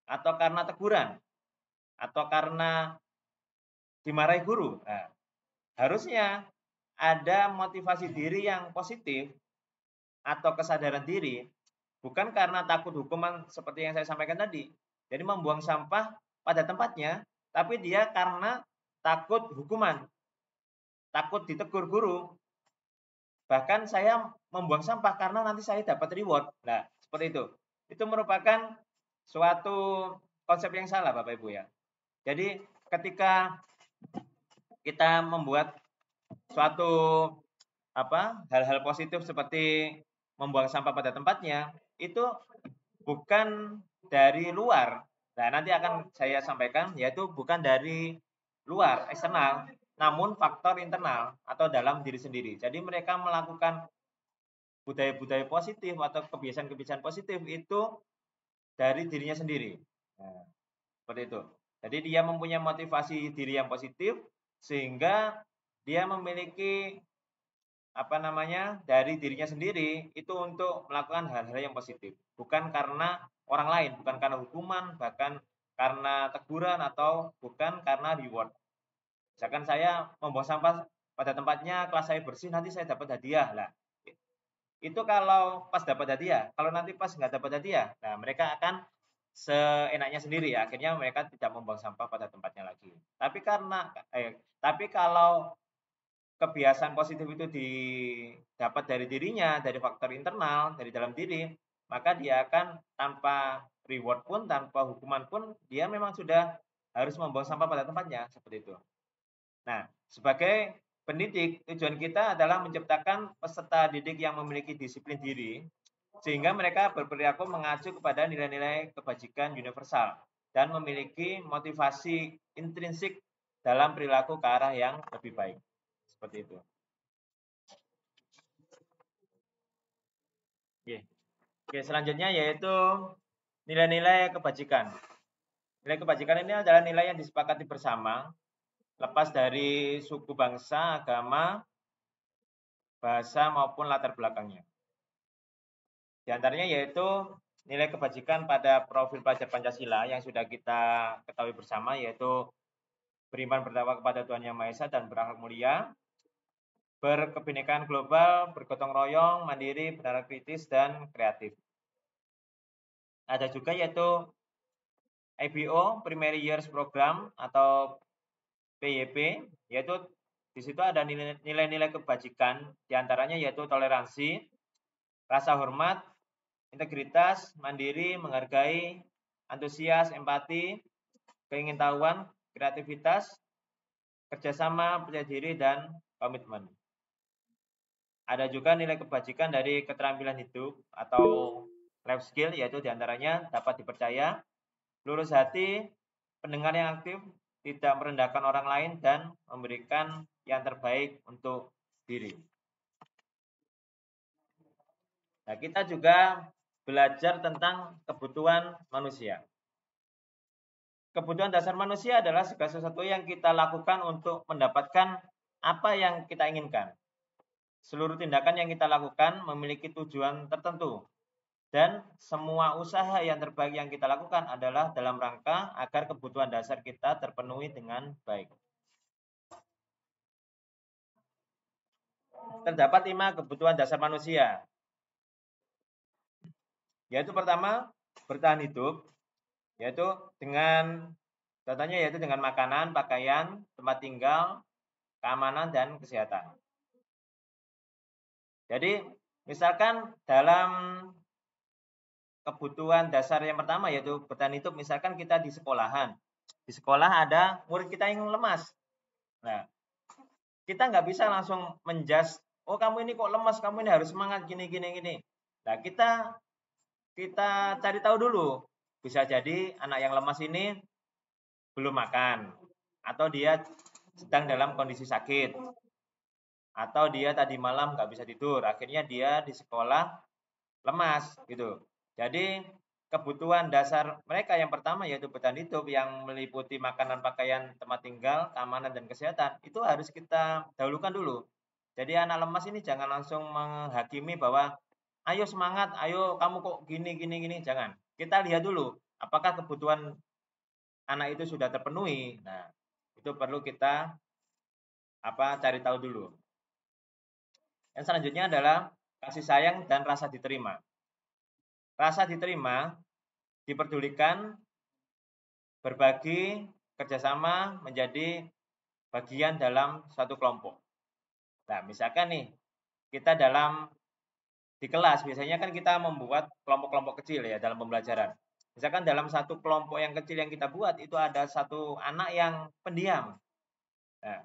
atau karena teguran, atau karena dimarahi guru. Nah, harusnya ada motivasi diri yang positif atau kesadaran diri, bukan karena takut hukuman seperti yang saya sampaikan tadi. Jadi membuang sampah pada tempatnya, tapi dia karena takut hukuman, takut ditegur guru. Bahkan saya membuang sampah karena nanti saya dapat reward. Nah, seperti itu. Itu merupakan suatu konsep yang salah, Bapak Ibu ya. Jadi ketika kita membuat suatu hal-hal positif seperti membuang sampah pada tempatnya, itu bukan dari luar. Nah, nanti akan saya sampaikan, yaitu bukan dari luar, eksternal, namun faktor internal atau dalam diri sendiri. Jadi mereka melakukan budaya-budaya positif atau kebiasaan-kebiasaan positif itu dari dirinya sendiri. Nah, seperti itu. Jadi dia mempunyai motivasi diri yang positif sehingga dia memiliki dari dirinya sendiri itu untuk melakukan hal-hal yang positif, bukan karena orang lain, bukan karena hukuman, bahkan karena teguran atau bukan karena reward. Misalkan saya membuang sampah pada tempatnya, kelas saya bersih, nanti saya dapat hadiah lah. Itu kalau pas dapat hadiah, kalau nanti pas nggak dapat hadiah, nah mereka akan seenaknya sendiri, akhirnya mereka tidak membuang sampah pada tempatnya lagi. Tapi kalau kebiasaan positif itu didapat dari dirinya, dari faktor internal, dari dalam diri, maka dia akan tanpa reward pun, tanpa hukuman pun, dia memang sudah harus membuang sampah pada tempatnya, seperti itu. Nah, sebagai pendidik, tujuan kita adalah menciptakan peserta didik yang memiliki disiplin diri, sehingga mereka berperilaku mengacu kepada nilai-nilai kebajikan universal, dan memiliki motivasi intrinsik dalam perilaku ke arah yang lebih baik. Seperti itu. Oke, selanjutnya yaitu nilai-nilai kebajikan. Nilai kebajikan ini adalah nilai yang disepakati bersama, lepas dari suku bangsa, agama, bahasa maupun latar belakangnya. Di antaranya yaitu nilai kebajikan pada profil pelajar Pancasila yang sudah kita ketahui bersama, yaitu beriman bertakwa kepada Tuhan Yang Maha Esa dan berakhlak mulia, berkebinekaan global, bergotong royong, mandiri, benar kritis, dan kreatif. Ada juga yaitu IBO, Primary Years Program atau PYP, yaitu di situ ada nilai-nilai kebajikan, diantaranya yaitu toleransi, rasa hormat, integritas, mandiri, menghargai, antusias, empati, keingintahuan, kreativitas, kerjasama, percaya diri, dan komitmen. Ada juga nilai kebajikan dari keterampilan hidup atau life skill, yaitu diantaranya dapat dipercaya, lurus hati, pendengar yang aktif, tidak merendahkan orang lain, dan memberikan yang terbaik untuk diri. Nah, kita juga belajar tentang kebutuhan manusia. Kebutuhan dasar manusia adalah segala sesuatu yang kita lakukan untuk mendapatkan apa yang kita inginkan. Seluruh tindakan yang kita lakukan memiliki tujuan tertentu, dan semua usaha yang terbaik yang kita lakukan adalah dalam rangka agar kebutuhan dasar kita terpenuhi dengan baik. Terdapat 5 kebutuhan dasar manusia, yaitu pertama, bertahan hidup, yaitu contohnya yaitu dengan makanan, pakaian, tempat tinggal, keamanan, dan kesehatan. Jadi, misalkan dalam kebutuhan dasar yang pertama yaitu bertahan hidup, misalkan kita di sekolahan. Di sekolah ada murid kita yang lemas. Nah, kita nggak bisa langsung menjudge, oh kamu ini kok lemas, kamu ini harus semangat gini. Nah, kita cari tahu dulu. Bisa jadi anak yang lemas ini belum makan, atau dia sedang dalam kondisi sakit, atau dia tadi malam nggak bisa tidur, akhirnya dia di sekolah lemas gitu. Jadi kebutuhan dasar mereka yang pertama yaitu bertahan hidup yang meliputi makanan, pakaian, tempat tinggal, keamanan, dan kesehatan itu harus kita dahulukan dulu. Jadi anak lemas ini jangan langsung menghakimi bahwa ayo semangat, ayo kamu kok gini, jangan. Kita lihat dulu apakah kebutuhan anak itu sudah terpenuhi. Nah, itu perlu kita cari tahu dulu. Yang selanjutnya adalah kasih sayang dan rasa diterima. Rasa diterima, diperdulikan, berbagi, kerjasama menjadi bagian dalam suatu kelompok. Nah, misalkan nih, kita di kelas, biasanya kan kita membuat kelompok-kelompok kecil ya dalam pembelajaran. Misalkan dalam satu kelompok yang kecil yang kita buat, itu ada satu anak yang pendiam. Nah,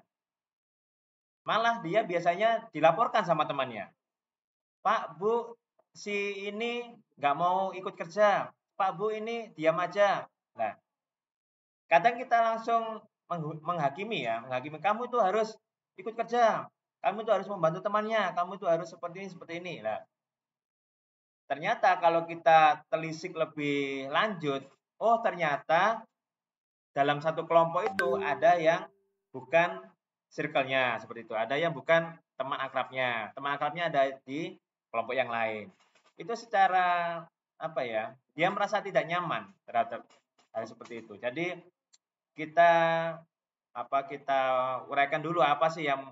malah dia biasanya dilaporkan sama temannya. Pak, Bu, si ini nggak mau ikut kerja. Pak, Bu, ini diam aja. Nah, kadang kita langsung menghakimi ya, menghakimi kamu itu harus ikut kerja, kamu itu harus membantu temannya, kamu itu harus seperti ini. Nah, ternyata kalau kita telisik lebih lanjut, oh ternyata dalam satu kelompok itu ada yang bukan circle-nya seperti itu, ada yang bukan teman akrabnya ada di kelompok yang lain. Itu secara apa ya, dia merasa tidak nyaman terhadap hal seperti itu. Jadi kita uraikan dulu apa sih yang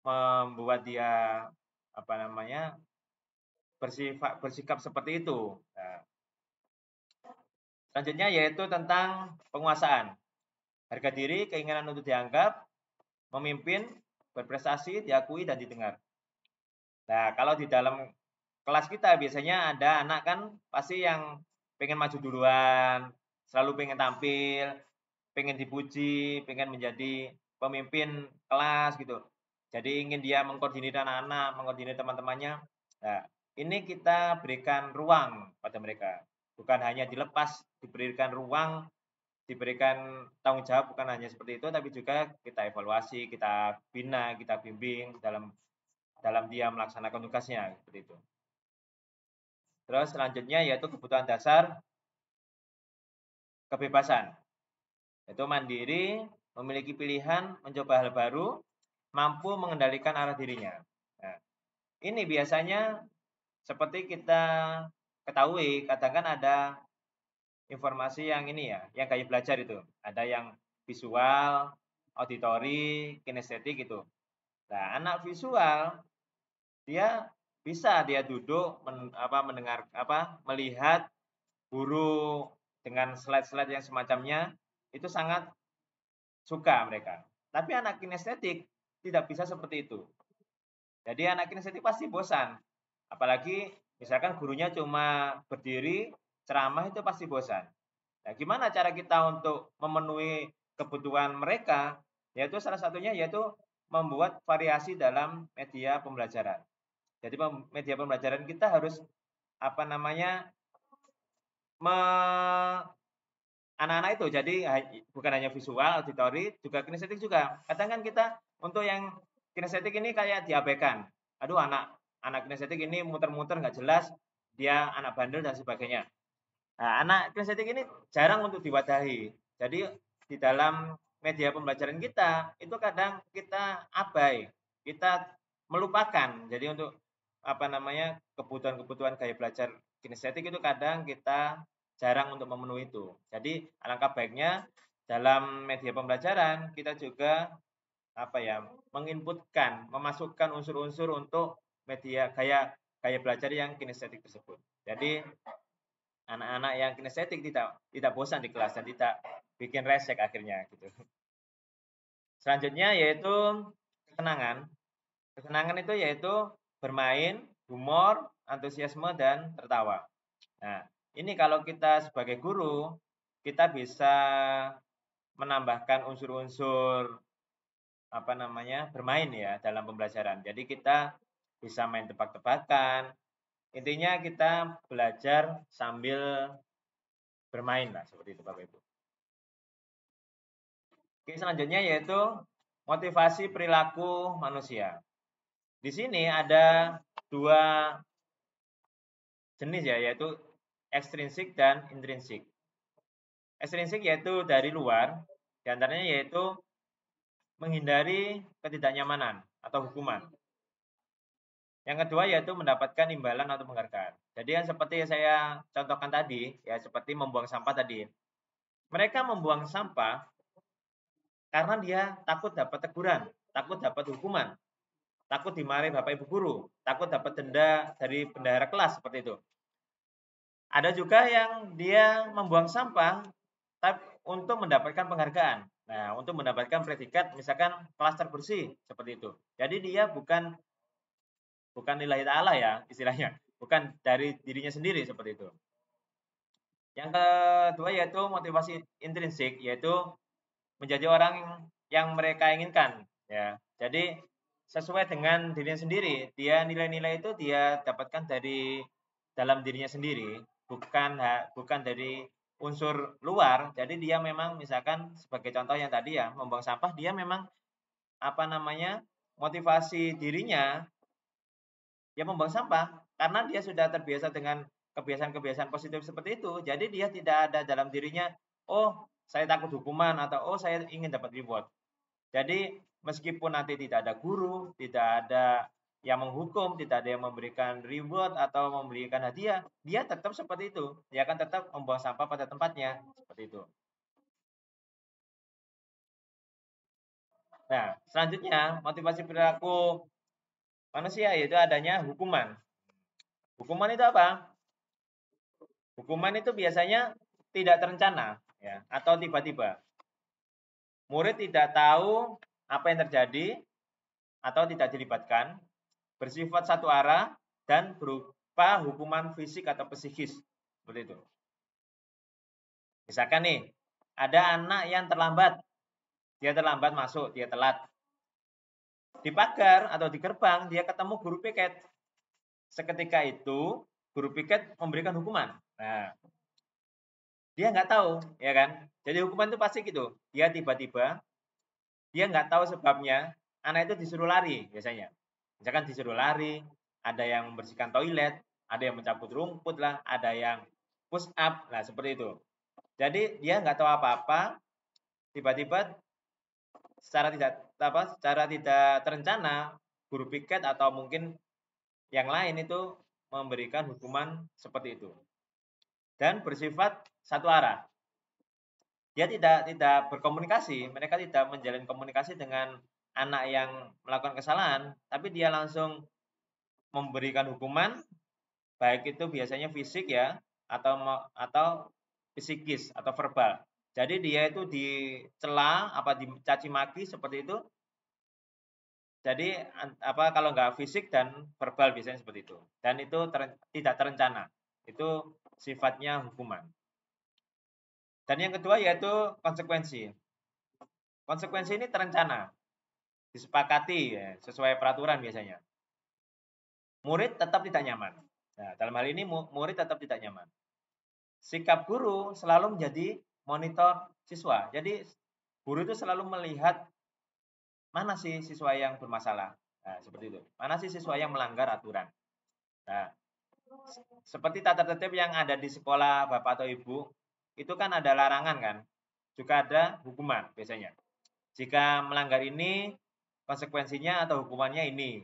membuat dia bersikap seperti itu. Nah, selanjutnya yaitu tentang penguasaan. Harga diri, keinginan untuk dianggap, memimpin, berprestasi, diakui dan didengar. Nah, kalau di dalam kelas kita biasanya ada anak kan pasti yang pengen maju duluan, selalu pengen tampil, pengen dipuji, pengen menjadi pemimpin kelas gitu. Jadi ingin dia mengkoordinir anak-anak, mengkoordinir teman-temannya. Nah, ini kita berikan ruang pada mereka. Bukan hanya dilepas, diberikan ruang, diberikan tanggung jawab, bukan hanya seperti itu, tapi juga kita evaluasi, kita bina, kita bimbing dalam dia melaksanakan tugasnya seperti itu. Terus selanjutnya yaitu kebutuhan dasar kebebasan. Yaitu mandiri, memiliki pilihan, mencoba hal baru, mampu mengendalikan arah dirinya. Nah, ini biasanya seperti kita ketahui, kadang kan ada informasi yang ini ya, yang kayak belajar itu. Ada yang visual, auditori, kinestetik gitu. Nah, anak visual dia bisa dia duduk mendengar melihat guru dengan slide-slide yang semacamnya, itu sangat suka mereka. Tapi anak kinestetik tidak bisa seperti itu. Jadi anak kinestetik pasti bosan. Apalagi misalkan gurunya cuma berdiri ceramah, itu pasti bosan. Nah, gimana cara kita untuk memenuhi kebutuhan mereka? Yaitu salah satunya yaitu membuat variasi dalam media pembelajaran. Jadi media pembelajaran kita harus anak-anak itu jadi bukan hanya visual, auditori, juga kinestetik juga. Kadang kan kita untuk yang kinestetik ini kayak diabaikan. Aduh, anak kinestetik ini muter-muter nggak jelas, dia anak bandel dan sebagainya. Nah, anak kinestetik ini jarang untuk diwadahi. Jadi di dalam media pembelajaran kita itu kadang kita abai, kita melupakan. Jadi untuk kebutuhan-kebutuhan gaya belajar kinestetik itu kadang kita jarang untuk memenuhi itu. Jadi alangkah baiknya dalam media pembelajaran kita juga menginputkan, memasukkan unsur-unsur untuk media gaya belajar yang kinestetik tersebut. Jadi anak-anak yang kinestetik tidak bosan di kelas dan tidak bikin resek akhirnya gitu. Selanjutnya yaitu kesenangan. Kesenangan itu yaitu bermain, humor, antusiasme, dan tertawa. Nah, ini kalau kita sebagai guru, kita bisa menambahkan unsur-unsur bermain ya dalam pembelajaran. Jadi kita bisa main tebak-tebakan. Intinya kita belajar sambil bermain lah, seperti itu Bapak Ibu. Oke, selanjutnya yaitu motivasi perilaku manusia. Di sini ada dua jenis ya, yaitu ekstrinsik dan intrinsik. Ekstrinsik yaitu dari luar, diantaranya yaitu menghindari ketidaknyamanan atau hukuman. Yang kedua yaitu mendapatkan imbalan atau penghargaan. Jadi yang seperti saya contohkan tadi, ya seperti membuang sampah tadi. Mereka membuang sampah karena dia takut dapat teguran, takut dapat hukuman, takut dimarahi Bapak Ibu guru, takut dapat denda dari bendahara kelas, seperti itu. Ada juga yang dia membuang sampah untuk mendapatkan penghargaan. Nah, untuk mendapatkan predikat misalkan kelas terbersih, seperti itu. Jadi dia bukan lillahi ta'ala ya istilahnya, bukan dari dirinya sendiri, seperti itu. Yang kedua yaitu motivasi intrinsik, yaitu menjadi orang yang mereka inginkan ya. Jadi sesuai dengan dirinya sendiri, dia nilai-nilai itu dia dapatkan dari dalam dirinya sendiri, bukan dari unsur luar. Jadi dia memang misalkan sebagai contoh yang tadi ya, membuang sampah, dia memang motivasi dirinya ya membuang sampah karena dia sudah terbiasa dengan kebiasaan-kebiasaan positif seperti itu. Jadi dia tidak ada dalam dirinya, oh saya takut hukuman atau oh saya ingin dapat reward. Jadi meskipun nanti tidak ada guru, tidak ada yang menghukum, tidak ada yang memberikan reward atau memberikan hadiah, dia tetap seperti itu. Dia akan tetap membuang sampah pada tempatnya, seperti itu. Nah, selanjutnya motivasi perilaku manusia yaitu adanya hukuman. Hukuman itu apa? Hukuman itu biasanya tidak terencana ya, atau tiba-tiba. Murid tidak tahu apa yang terjadi atau tidak dilibatkan, bersifat satu arah dan berupa hukuman fisik atau psikis. Seperti itu. Misalkan nih, ada anak yang terlambat. Dia terlambat masuk, dia telat. Di pagar atau di gerbang, dia ketemu guru piket. Seketika itu, guru piket memberikan hukuman. Nah, dia nggak tahu, ya kan? Jadi hukuman itu pasti gitu. Dia tiba-tiba, dia nggak tahu sebabnya, anak itu disuruh lari biasanya. Misalkan disuruh lari, ada yang membersihkan toilet, ada yang mencabut rumput lah, ada yang push up, nah seperti itu. Jadi dia nggak tahu apa-apa, tiba-tiba secara tidak terencana, guru piket atau mungkin yang lain itu memberikan hukuman seperti itu. Dan bersifat satu arah. Dia tidak berkomunikasi, mereka tidak menjalin komunikasi dengan anak yang melakukan kesalahan, tapi dia langsung memberikan hukuman, baik itu biasanya fisik ya, atau psikis atau verbal. Jadi dia itu dicela, dicaci maki seperti itu. Jadi kalau nggak fisik dan verbal biasanya seperti itu. Dan itu tidak terencana. Itu sifatnya hukuman. Dan yang kedua yaitu konsekuensi. Konsekuensi ini terencana, disepakati ya, sesuai peraturan biasanya. Murid tetap tidak nyaman. Nah, dalam hal ini murid tetap tidak nyaman. Sikap guru selalu menjadi monitor siswa. Jadi guru itu selalu melihat mana sih siswa yang bermasalah. Nah, seperti itu. Mana sih siswa yang melanggar aturan. Nah, seperti tata tertib yang ada di sekolah Bapak atau Ibu, itu kan ada larangan kan, juga ada hukuman biasanya. Jika melanggar ini, konsekuensinya atau hukumannya ini.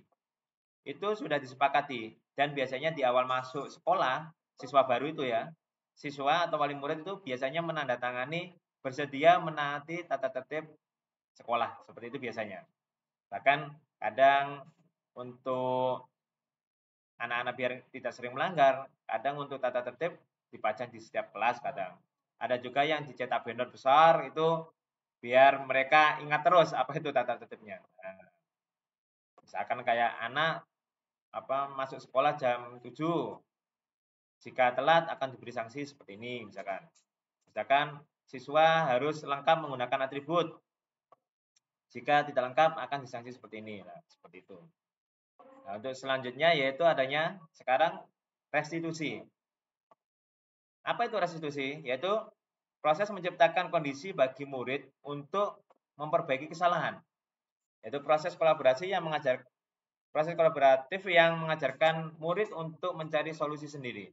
Itu sudah disepakati. Dan biasanya di awal masuk sekolah, siswa baru itu ya, siswa atau wali murid itu biasanya menandatangani bersedia menaati tata tertib sekolah. Seperti itu biasanya. Bahkan kadang untuk anak-anak biar tidak sering melanggar, kadang untuk tata tertib dipajang di setiap kelas kadang. Ada juga yang dicetak banner besar itu biar mereka ingat terus apa itu tata tertibnya. Nah, misalkan kayak anak masuk sekolah jam 7. Jika telat akan diberi sanksi seperti ini misalkan. Misalkan siswa harus lengkap menggunakan atribut. Jika tidak lengkap akan disanksi seperti ini. Nah, seperti itu. Nah, untuk selanjutnya yaitu adanya sekarang restitusi. Apa itu restitusi? Yaitu proses menciptakan kondisi bagi murid untuk memperbaiki kesalahan. Yaitu proses kolaborasi yang proses kolaboratif yang mengajarkan murid untuk mencari solusi sendiri.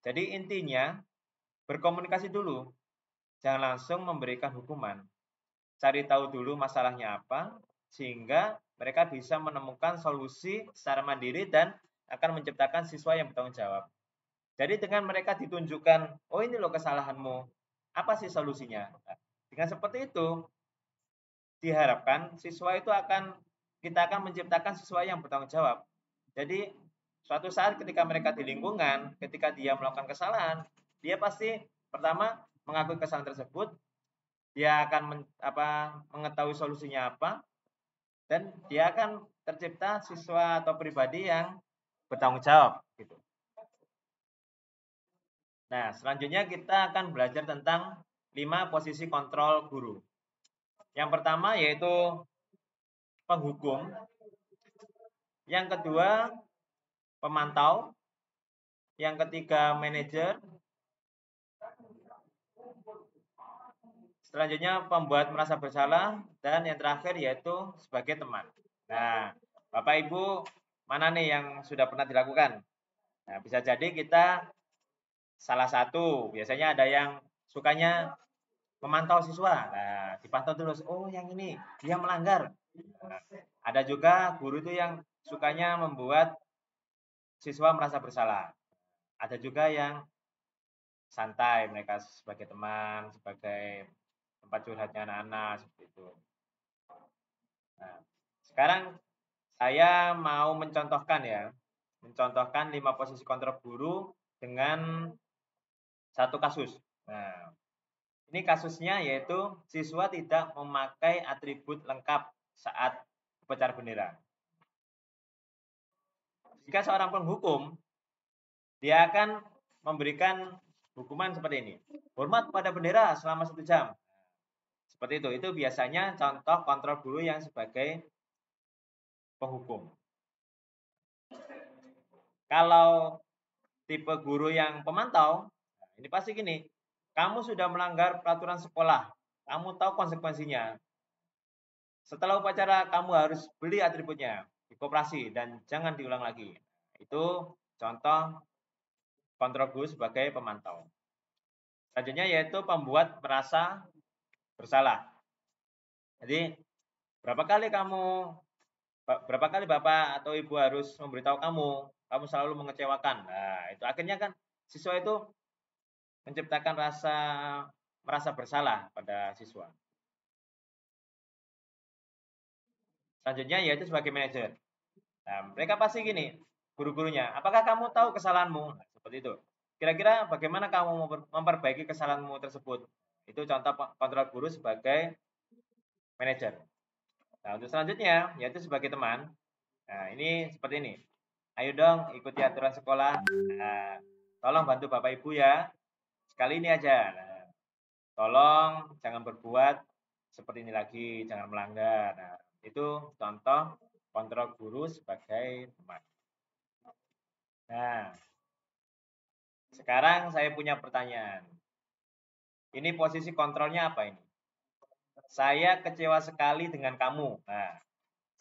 Jadi intinya berkomunikasi dulu. Jangan langsung memberikan hukuman. Cari tahu dulu masalahnya apa sehingga mereka bisa menemukan solusi secara mandiri dan akan menciptakan siswa yang bertanggung jawab. Jadi dengan mereka ditunjukkan, oh ini loh kesalahanmu, apa sih solusinya? Nah, dengan seperti itu, diharapkan siswa itu kita akan menciptakan siswa yang bertanggung jawab. Jadi suatu saat ketika mereka di lingkungan, ketika dia melakukan kesalahan, dia pasti pertama mengakui kesalahan tersebut, dia akan mengetahui solusinya apa, dan dia akan tercipta siswa atau pribadi yang bertanggung jawab gitu. Nah, selanjutnya kita akan belajar tentang 5 posisi kontrol guru. Yang pertama yaitu penghukum. Yang kedua pemantau. Yang ketiga manajer. selanjutnya pembuat merasa bersalah, dan yang terakhir yaitu sebagai teman. Nah, Bapak Ibu, mana nih yang sudah pernah dilakukan? Nah, bisa jadi kita salah satu, biasanya ada yang sukanya memantau siswa. Nah, dipantau terus, oh yang ini dia melanggar. Nah, ada juga guru itu yang sukanya membuat siswa merasa bersalah. Ada juga yang santai, mereka sebagai teman, sebagai tempat curhatnya anak-anak, seperti itu. Nah, sekarang saya mau mencontohkan 5 posisi kontrol guru dengan satu kasus. Nah, ini kasusnya yaitu siswa tidak memakai atribut lengkap saat upacara bendera. Jika seorang penghukum, dia akan memberikan hukuman seperti ini. Hormat pada bendera selama 1 jam. Seperti itu. Itu biasanya contoh kontrol guru yang sebagai penghukum. Kalau tipe guru yang pemantau, ini pasti gini. Kamu sudah melanggar peraturan sekolah. Kamu tahu konsekuensinya. Setelah upacara, kamu harus beli atributnya di koperasi dan jangan diulang lagi. Itu contoh kontrol guru sebagai pemantau. Selanjutnya yaitu pembuat merasa bersalah. Jadi berapa kali Bapak atau Ibu harus memberitahu kamu selalu mengecewakan. Nah, itu akhirnya kan siswa itu menciptakan rasa merasa bersalah pada siswa. Selanjutnya yaitu sebagai manajer. Nah, mereka pasti gini, guru-gurunya, apakah kamu tahu kesalahanmu? Nah, seperti itu. Kira-kira bagaimana kamu memperbaiki kesalahanmu tersebut? Itu contoh kontrol guru sebagai manajer. Nah, untuk selanjutnya, yaitu sebagai teman. Nah, ini seperti ini. Ayo dong, ikuti aturan sekolah. Nah, tolong bantu Bapak Ibu ya. Sekali ini aja. Nah, tolong jangan berbuat seperti ini lagi, jangan melanggar. Nah, itu contoh kontrol guru sebagai teman. Nah, sekarang saya punya pertanyaan. Ini posisi kontrolnya apa ini? Saya kecewa sekali dengan kamu. Nah,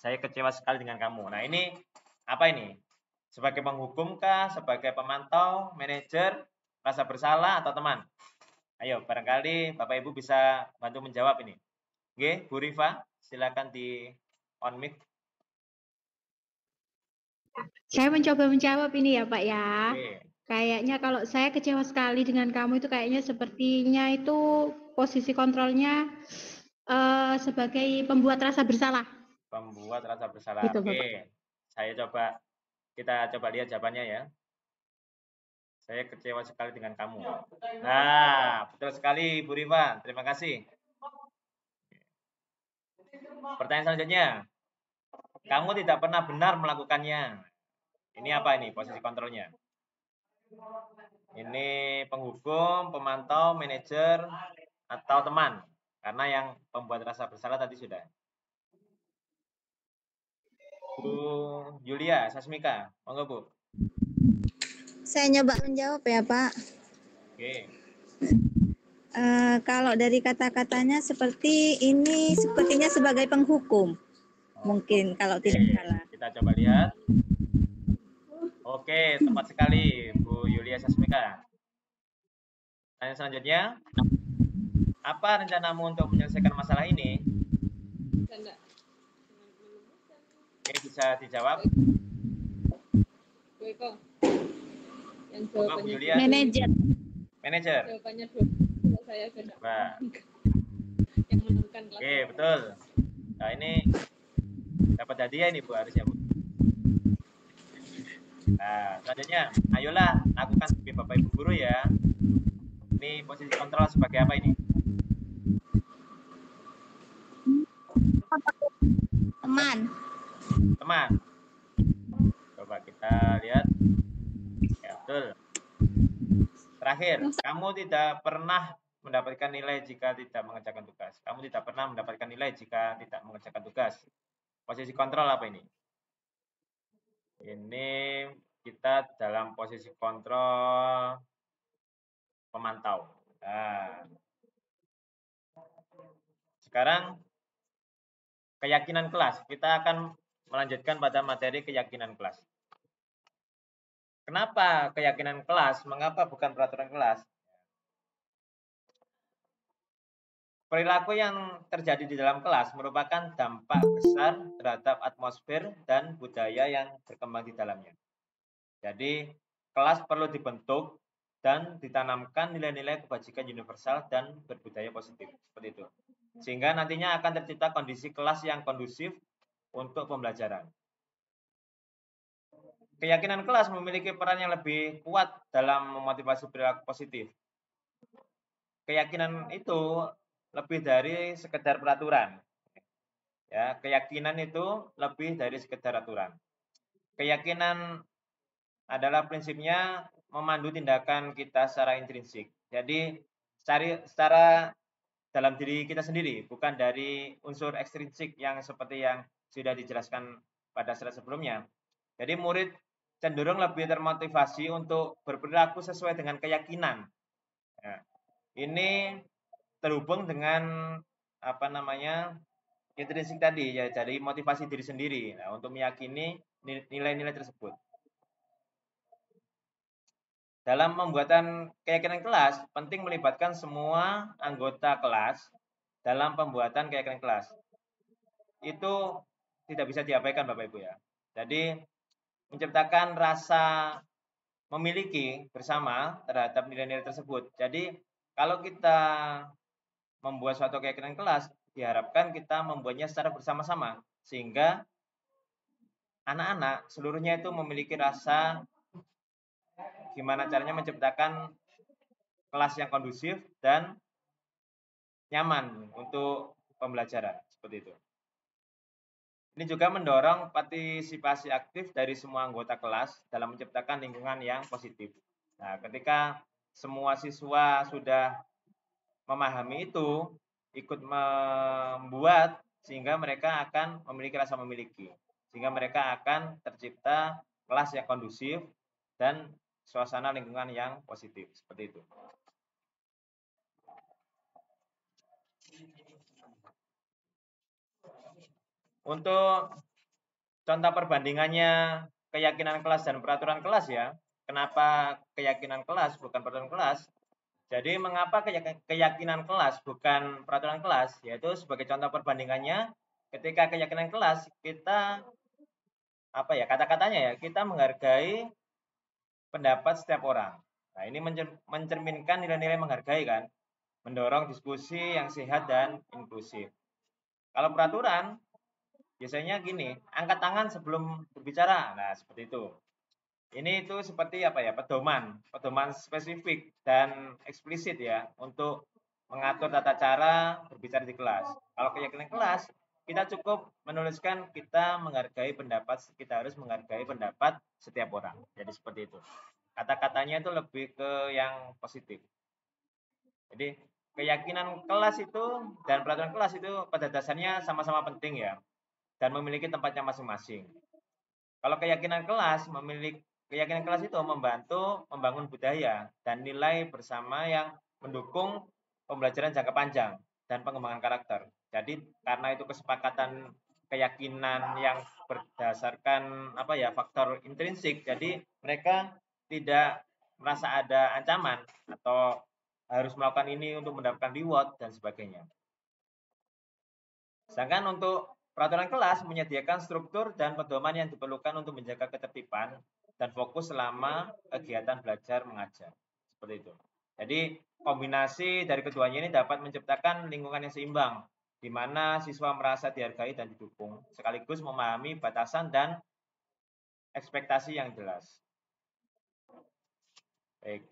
saya kecewa sekali dengan kamu. Nah, ini apa ini? Sebagai penghukum kah? Sebagai pemantau, manajer, rasa bersalah, atau teman? Ayo, barangkali Bapak Ibu bisa bantu menjawab ini. Oke, Bu Rifa, silakan di on mic.
Saya mencoba menjawab ini ya Pak ya.
Oke.
Kayaknya kalau saya kecewa sekali dengan kamu itu kayaknya sepertinya itu posisi kontrolnya sebagai pembuat rasa bersalah.
Pembuat rasa bersalah.
Gitu,
Oke, kita coba lihat jawabannya ya. Saya kecewa sekali dengan kamu. Nah, betul sekali Bu Rifa. Terima kasih. Pertanyaan selanjutnya. Kamu tidak pernah benar melakukannya. Ini apa ini posisi kontrolnya? Ini penghukum, pemantau, manajer, atau teman? Karena yang pembuat rasa bersalah tadi sudah. Bu Yulia Sasmika, monggo Bu.
Saya nyoba menjawab ya Pak.
Oke.
Kalau dari kata-katanya seperti ini, sepertinya sebagai penghukum. Mungkin kalau tidak salah.
Kita coba lihat. Oke, tepat sekali Bu Yulia Sasmika. Pertanyaan selanjutnya. Apa rencanamu untuk menyelesaikan masalah ini? Oke, bisa dijawab. Bu Yulia.
Manajer.
Manajer.
Jawabannya 2. Saya
Coba.
yang menentukan kelas.
Oke, betul. Nah, ini dapat hadiah ini Bu harusnya Bu. Nah, selanjutnya, ayolah lakukan sebagai Bapak Ibu guru ya. Ini posisi kontrol sebagai apa ini?
Teman.
Teman. Coba kita lihat. Ya, betul. Terakhir, kamu tidak pernah mendapatkan nilai jika tidak mengerjakan tugas. Kamu tidak pernah mendapatkan nilai jika tidak mengerjakan tugas. Posisi kontrol apa ini? Ini kita dalam posisi kontrol pemantau. Nah, Sekarang keyakinan kelas. Kita akan melanjutkan pada materi keyakinan kelas. Kenapa keyakinan kelas? Mengapa bukan peraturan kelas? Perilaku yang terjadi di dalam kelas merupakan dampak besar terhadap atmosfer dan budaya yang berkembang di dalamnya. Jadi, kelas perlu dibentuk dan ditanamkan nilai-nilai kebajikan universal dan berbudaya positif. Seperti itu. Sehingga nantinya akan tercipta kondisi kelas yang kondusif untuk pembelajaran. Keyakinan kelas memiliki peran yang lebih kuat dalam memotivasi perilaku positif. Keyakinan itu lebih dari sekedar peraturan. Ya, keyakinan itu lebih dari sekedar aturan. Keyakinan adalah prinsipnya memandu tindakan kita secara intrinsik. Jadi secara dalam diri kita sendiri, bukan dari unsur ekstrinsik yang seperti yang sudah dijelaskan pada slide sebelumnya. Jadi murid cenderung lebih termotivasi untuk berperilaku sesuai dengan keyakinan. Nah, ini terhubung dengan intrinsik tadi ya, dari motivasi diri sendiri untuk meyakini nilai-nilai tersebut. Dalam pembuatan keyakinan kelas, penting melibatkan semua anggota kelas dalam pembuatan keyakinan kelas. Itu tidak bisa diabaikan Bapak Ibu ya. Jadi menciptakan rasa memiliki bersama terhadap nilai-nilai tersebut. Jadi kalau kita membuat suatu keyakinan kelas, diharapkan kita membuatnya secara bersama-sama sehingga anak-anak seluruhnya itu memiliki rasa gimana caranya menciptakan kelas yang kondusif dan nyaman untuk pembelajaran, seperti itu. Ini juga mendorong partisipasi aktif dari semua anggota kelas dalam menciptakan lingkungan yang positif. Nah, ketika semua siswa sudah memahami itu, ikut membuat, sehingga mereka akan memiliki rasa memiliki. Sehingga mereka akan tercipta kelas yang kondusif dan suasana lingkungan yang positif. Seperti itu. Untuk contoh perbandingannya keyakinan kelas dan peraturan kelas ya. Kenapa keyakinan kelas bukan peraturan kelas? Jadi mengapa keyakinan kelas bukan peraturan kelas? Yaitu sebagai contoh perbandingannya, ketika keyakinan kelas kita kata-katanya ya, kita menghargai pendapat setiap orang. Nah, ini mencerminkan nilai-nilai menghargai kan, mendorong diskusi yang sehat dan inklusif. Kalau peraturan biasanya gini, angkat tangan sebelum berbicara. Nah, seperti itu. Ini itu seperti pedoman spesifik dan eksplisit ya untuk mengatur tata cara berbicara di kelas. Kalau keyakinan kelas, kita cukup menuliskan kita harus menghargai pendapat setiap orang. Jadi seperti itu. Kata-katanya itu lebih ke yang positif. Jadi keyakinan kelas itu dan peraturan kelas itu pada dasarnya sama-sama penting ya, dan memiliki tempatnya masing-masing. Kalau keyakinan kelas itu membantu membangun budaya dan nilai bersama yang mendukung pembelajaran jangka panjang dan pengembangan karakter. Jadi karena itu kesepakatan keyakinan yang berdasarkan faktor intrinsik, jadi mereka tidak merasa ada ancaman atau harus melakukan ini untuk mendapatkan reward dan sebagainya. Sedangkan untuk peraturan kelas menyediakan struktur dan pedoman yang diperlukan untuk menjaga ketertiban dan fokus selama kegiatan belajar mengajar. Seperti itu. Jadi kombinasi dari keduanya ini dapat menciptakan lingkungan yang seimbang, di mana siswa merasa dihargai dan didukung, sekaligus memahami batasan dan ekspektasi yang jelas. Baik.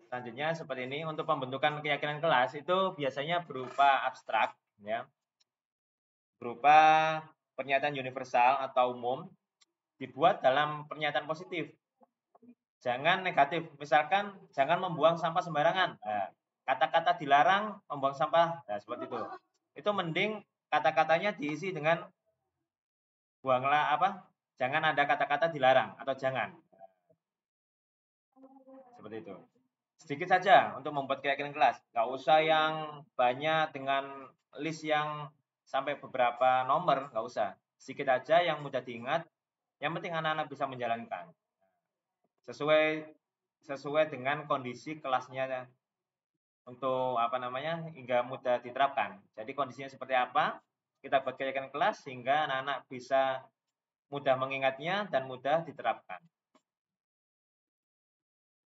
Selanjutnya seperti ini, untuk pembentukan keyakinan kelas itu biasanya berupa abstrak, ya, berupa pernyataan universal atau umum, dibuat dalam pernyataan positif. Jangan negatif, misalkan jangan membuang sampah sembarangan. Kata-kata dilarang membuang sampah, seperti itu. Itu mending kata-katanya diisi dengan jangan ada kata-kata dilarang atau jangan. Seperti itu. sedikit saja untuk membuat keyakinan kelas. Nggak usah yang banyak dengan list yang sampai beberapa nomor, nggak usah. Sedikit aja yang mudah diingat, yang penting anak-anak bisa menjalankan. Sesuai dengan kondisi kelasnya untuk hingga mudah diterapkan. Jadi kondisinya seperti apa, kita buat keyakinan kelas sehingga anak-anak bisa mudah mengingatnya dan mudah diterapkan.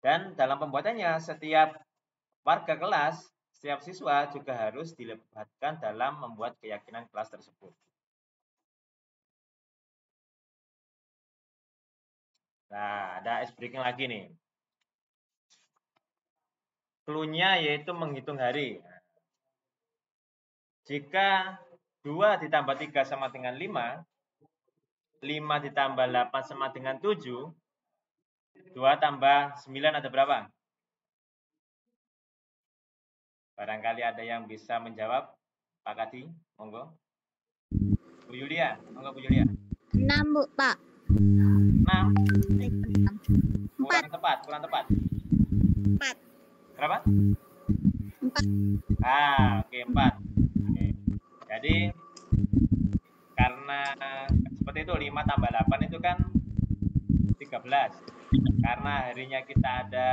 Dan dalam pembuatannya, setiap warga kelas, setiap siswa juga harus dilibatkan dalam membuat keyakinan kelas tersebut. Nah, ada ice breaking lagi nih. Clue-nya yaitu menghitung hari. Jika 2 ditambah 3 sama dengan 5, 5 ditambah 8 sama dengan 7, 2 tambah 9 ada berapa? Barangkali ada yang bisa menjawab, Pak Kadi, monggo. Bu Yulia, monggo Bu Yulia.
6, Bu, Pak.
6.
4.
Kurang tepat.
4.
Berapa?
4.
Oke, 4. Oke. Jadi, karena seperti itu, 5 tambah 8 itu kan 13. Karena harinya kita ada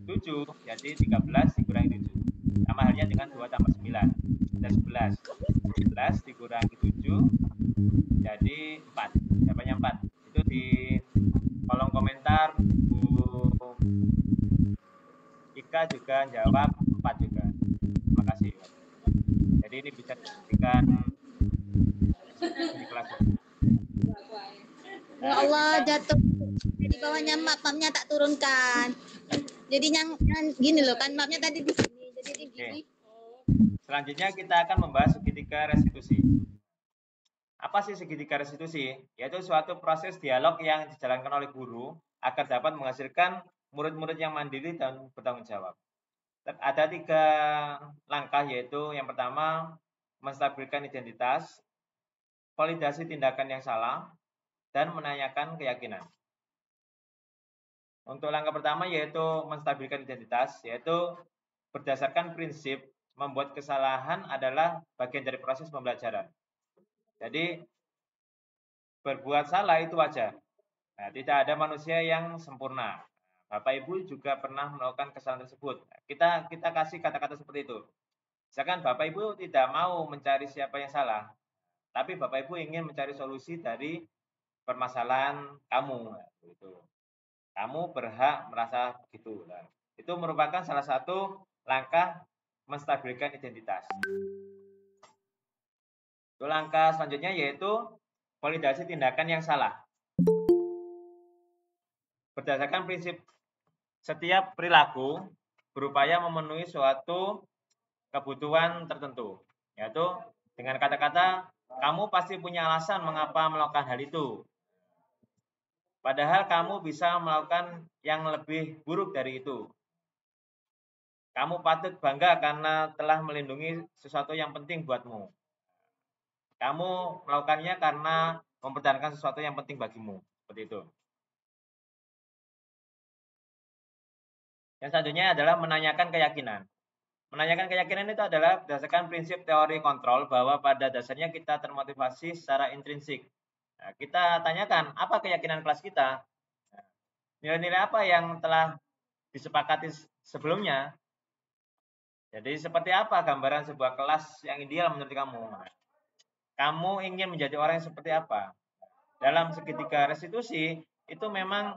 7, jadi 13 dikurangi 7. Sama halnya dengan 2 tambah 9. Ada 11. 11 dikurangi 7, jadi 4. Jawabannya 4. Itu di kolom komentar, Bu Ika juga jawab 4 juga. Terima kasih. Jadi ini bisa dijadikan di kelas.
Ya Allah, jatuh di bawahnya mapnya tak turunkan. Jadi yang gini loh kan, mapnya tadi di sini. Jadi di gini.
Selanjutnya kita akan membahas segitiga restitusi. Apa sih segitiga restitusi? Yaitu suatu proses dialog yang dijalankan oleh guru agar dapat menghasilkan murid-murid yang mandiri dan bertanggung jawab. Ada 3 langkah, yaitu yang pertama menstabilkan identitas, validasi tindakan yang salah, dan menanyakan keyakinan. Untuk langkah pertama yaitu menstabilkan identitas, yaitu berdasarkan prinsip membuat kesalahan adalah bagian dari proses pembelajaran. Jadi berbuat salah itu wajar. Nah, tidak ada manusia yang sempurna. Bapak Ibu juga pernah melakukan kesalahan tersebut. Kita kasih kata-kata seperti itu. Misalkan Bapak Ibu tidak mau mencari siapa yang salah, tapi Bapak Ibu ingin mencari solusi dari permasalahan kamu. Gitu. Kamu berhak merasa begitu. Nah, itu merupakan salah satu langkah menstabilkan identitas. Langkah selanjutnya yaitu validasi tindakan yang salah. Berdasarkan prinsip setiap perilaku berupaya memenuhi suatu kebutuhan tertentu. Yaitu dengan kata-kata, kamu pasti punya alasan mengapa melakukan hal itu. Padahal kamu bisa melakukan yang lebih buruk dari itu. Kamu patut bangga karena telah melindungi sesuatu yang penting buatmu. Kamu melakukannya karena mempertahankan sesuatu yang penting bagimu. Seperti itu. Yang selanjutnya adalah menanyakan keyakinan. Menanyakan keyakinan itu adalah berdasarkan prinsip teori kontrol bahwa pada dasarnya kita termotivasi secara intrinsik. Nah, kita tanyakan, apa keyakinan kelas kita? Nilai-nilai apa yang telah disepakati sebelumnya? Jadi seperti apa gambaran sebuah kelas yang ideal menurut kamu? Kamu ingin menjadi orang yang seperti apa? Dalam segitiga restitusi, itu memang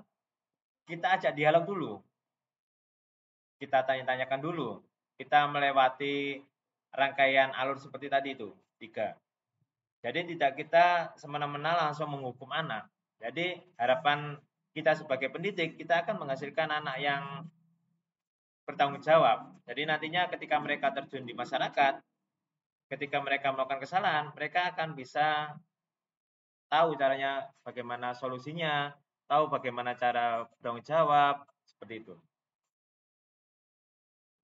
kita ajak dialog dulu. Kita tanya-tanyakan dulu. Kita melewati rangkaian alur seperti tadi itu, 3. Jadi tidak kita semena-mena langsung menghukum anak. Jadi harapan kita sebagai pendidik, kita akan menghasilkan anak yang bertanggung jawab. Jadi nantinya ketika mereka terjun di masyarakat, ketika mereka melakukan kesalahan, mereka akan bisa tahu caranya bagaimana solusinya, tahu bagaimana cara bertanggung jawab, seperti itu.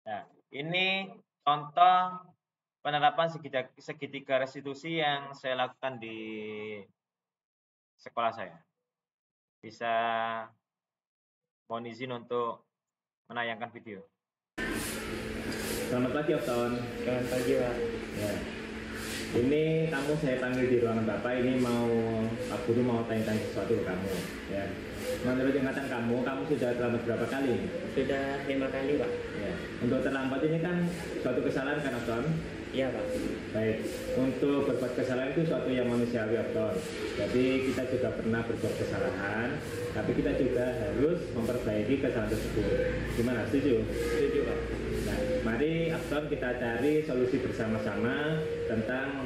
Nah, ini contoh penerapan segitiga restitusi yang saya lakukan di sekolah saya. Bisa mohon izin untuk menayangkan video.
Selamat pagi, Afton.
Selamat pagi, Pak.
Ya. Ini kamu saya panggil di ruangan Bapak. Ini Pak Guru mau tanya-tanya sesuatu ke kamu. Ya. Menurut ingatan kamu sudah terlambat berapa kali?
Sudah 5 kali, Pak.
Ya. Untuk terlambat ini kan suatu kesalahan kan, Afton?
Iya, Pak.
Baik. Untuk berbuat kesalahan itu suatu yang manusiawi, Afton. Jadi kita juga pernah berbuat kesalahan, tapi kita juga harus memperbaiki kesalahan tersebut. Gimana? Setuju?
Setuju, Pak.
Nah, mari Afton kita cari solusi bersama-sama tentang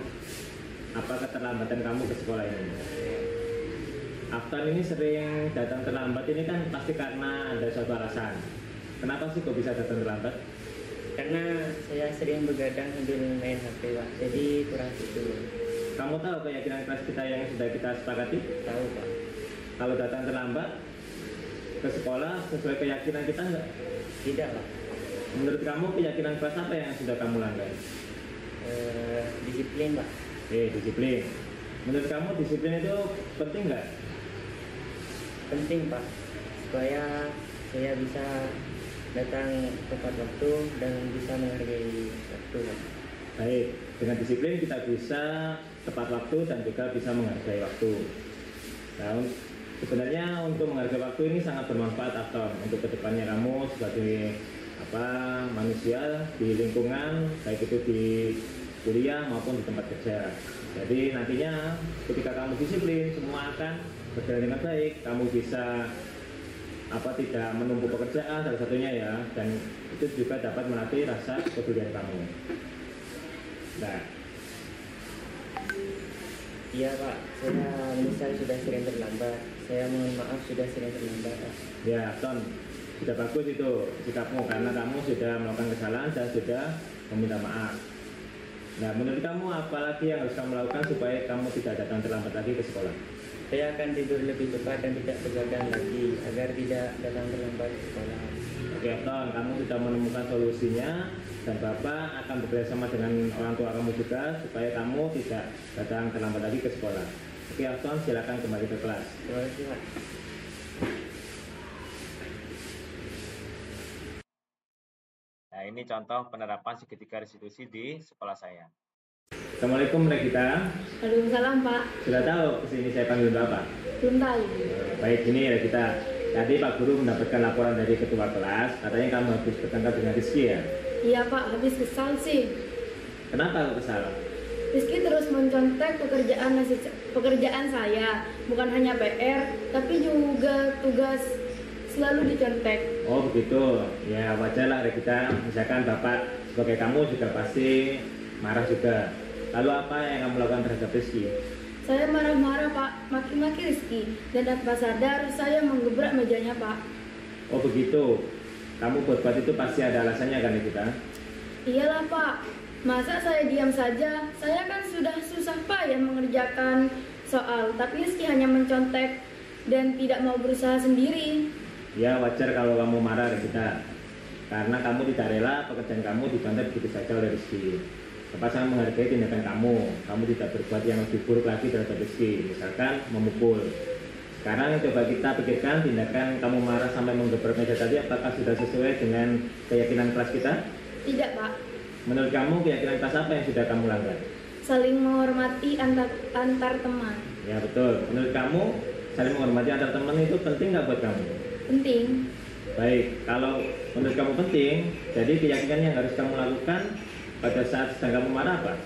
apa keterlambatan kamu ke sekolah ini. Afton ini sering datang terlambat ini kan pasti karena ada suatu alasan. Kenapa sih kok bisa datang terlambat?
Karena saya sering begadang sambil main HP, Pak. Jadi kurang tidur.
Kamu tahu keyakinan kelas kita yang sudah kita sepakati?
Tahu, Pak.
Kalau datang terlambat ke sekolah sesuai keyakinan kita enggak?
Tidak, Pak.
Menurut kamu keyakinan kelas apa yang sudah kamu langgar?
Disiplin, Pak.
Disiplin. Menurut kamu disiplin itu penting nggak?
Penting, Pak. Supaya saya bisa datang tepat waktu dan bisa menghargai waktu, Pak.
Baik, dengan disiplin kita bisa tepat waktu dan juga bisa menghargai waktu. Nah, sebenarnya untuk menghargai waktu ini sangat bermanfaat, Afton, untuk kedepannya kamu sebagai manusia di lingkungan, baik itu di kuliah maupun di tempat kerja. Jadi nantinya ketika kamu disiplin, semua akan berjalan dengan baik. Kamu bisa tidak menumpuk pekerjaan salah satunya ya, dan itu juga dapat melatih rasa kepedulian kamu. Nah,
iya, Pak. Saya misal sudah sering terlambat. Saya mohon maaf sudah sering terlambat, Pak.
Ya, Ton, sudah bagus itu sikapmu karena kamu sudah melakukan kesalahan dan sudah meminta maaf. Nah, menurut kamu apa lagi yang harus kamu lakukan supaya kamu tidak datang terlambat lagi ke sekolah?
Saya akan tidur lebih cepat dan tidak begadang lagi agar tidak datang terlambat ke sekolah.
Oke, Ton, kamu sudah menemukan solusinya dan Bapak akan bekerjasama dengan orang tua kamu juga supaya kamu tidak datang terlambat lagi ke sekolah. Oke, Ton, silakan kembali ke kelas.
Terima kasih, Pak.
Nah, ini contoh penerapan segitiga restitusi di sekolah saya.
Assalamualaikum, Regita.
Waalaikumsalam, Pak.
Sudah tahu kesini saya panggil Bapak?
Belum tahu.
Baik, ini Regita. Tadi Pak Guru mendapatkan laporan dari ketua kelas, katanya kamu habis bertengkar dengan Rizky ya?
Iya, Pak. Habis kesal sih.
Kenapa kok kesal?
Rizky terus mencontek pekerjaan saya. Bukan hanya PR, tapi juga tugas selalu dicontek.
Oh begitu, ya wajar lah Regita. Misalkan Bapak sebagai kamu juga pasti marah juga. Lalu apa yang kamu lakukan terhadap Rizky?
Saya marah-marah, Pak, maki-maki Rizky, dan tanpa sadar saya menggebrak mejanya, Pak.
Oh begitu, kamu buat itu pasti ada alasannya kan Regita?
Iyalah, Pak. Masa saya diam saja? Saya kan sudah susah payah mengerjakan soal, tapi Rizky hanya mencontek dan tidak mau berusaha sendiri.
Ya wajar kalau kamu marah Regita, karena kamu tidak rela pekerjaan kamu dicontek begitu saja oleh Rizky. Bapak sangat menghargai tindakan kamu tidak berbuat yang lebih buruk lagi terhadap Rizky, misalkan memukul. Sekarang coba kita pikirkan tindakan kamu marah sampai menggebrak meja tadi, apakah sudah sesuai dengan keyakinan kelas kita?
Tidak, Pak.
Menurut kamu keyakinan kelas apa yang sudah kamu langgar?
Saling menghormati antar teman.
Ya betul. Menurut kamu saling menghormati antar teman itu penting nggak buat kamu?
Penting.
Baik, kalau menurut kamu penting, jadi keyakinan yang harus kamu lakukan pada saat sedang kamu marah apa?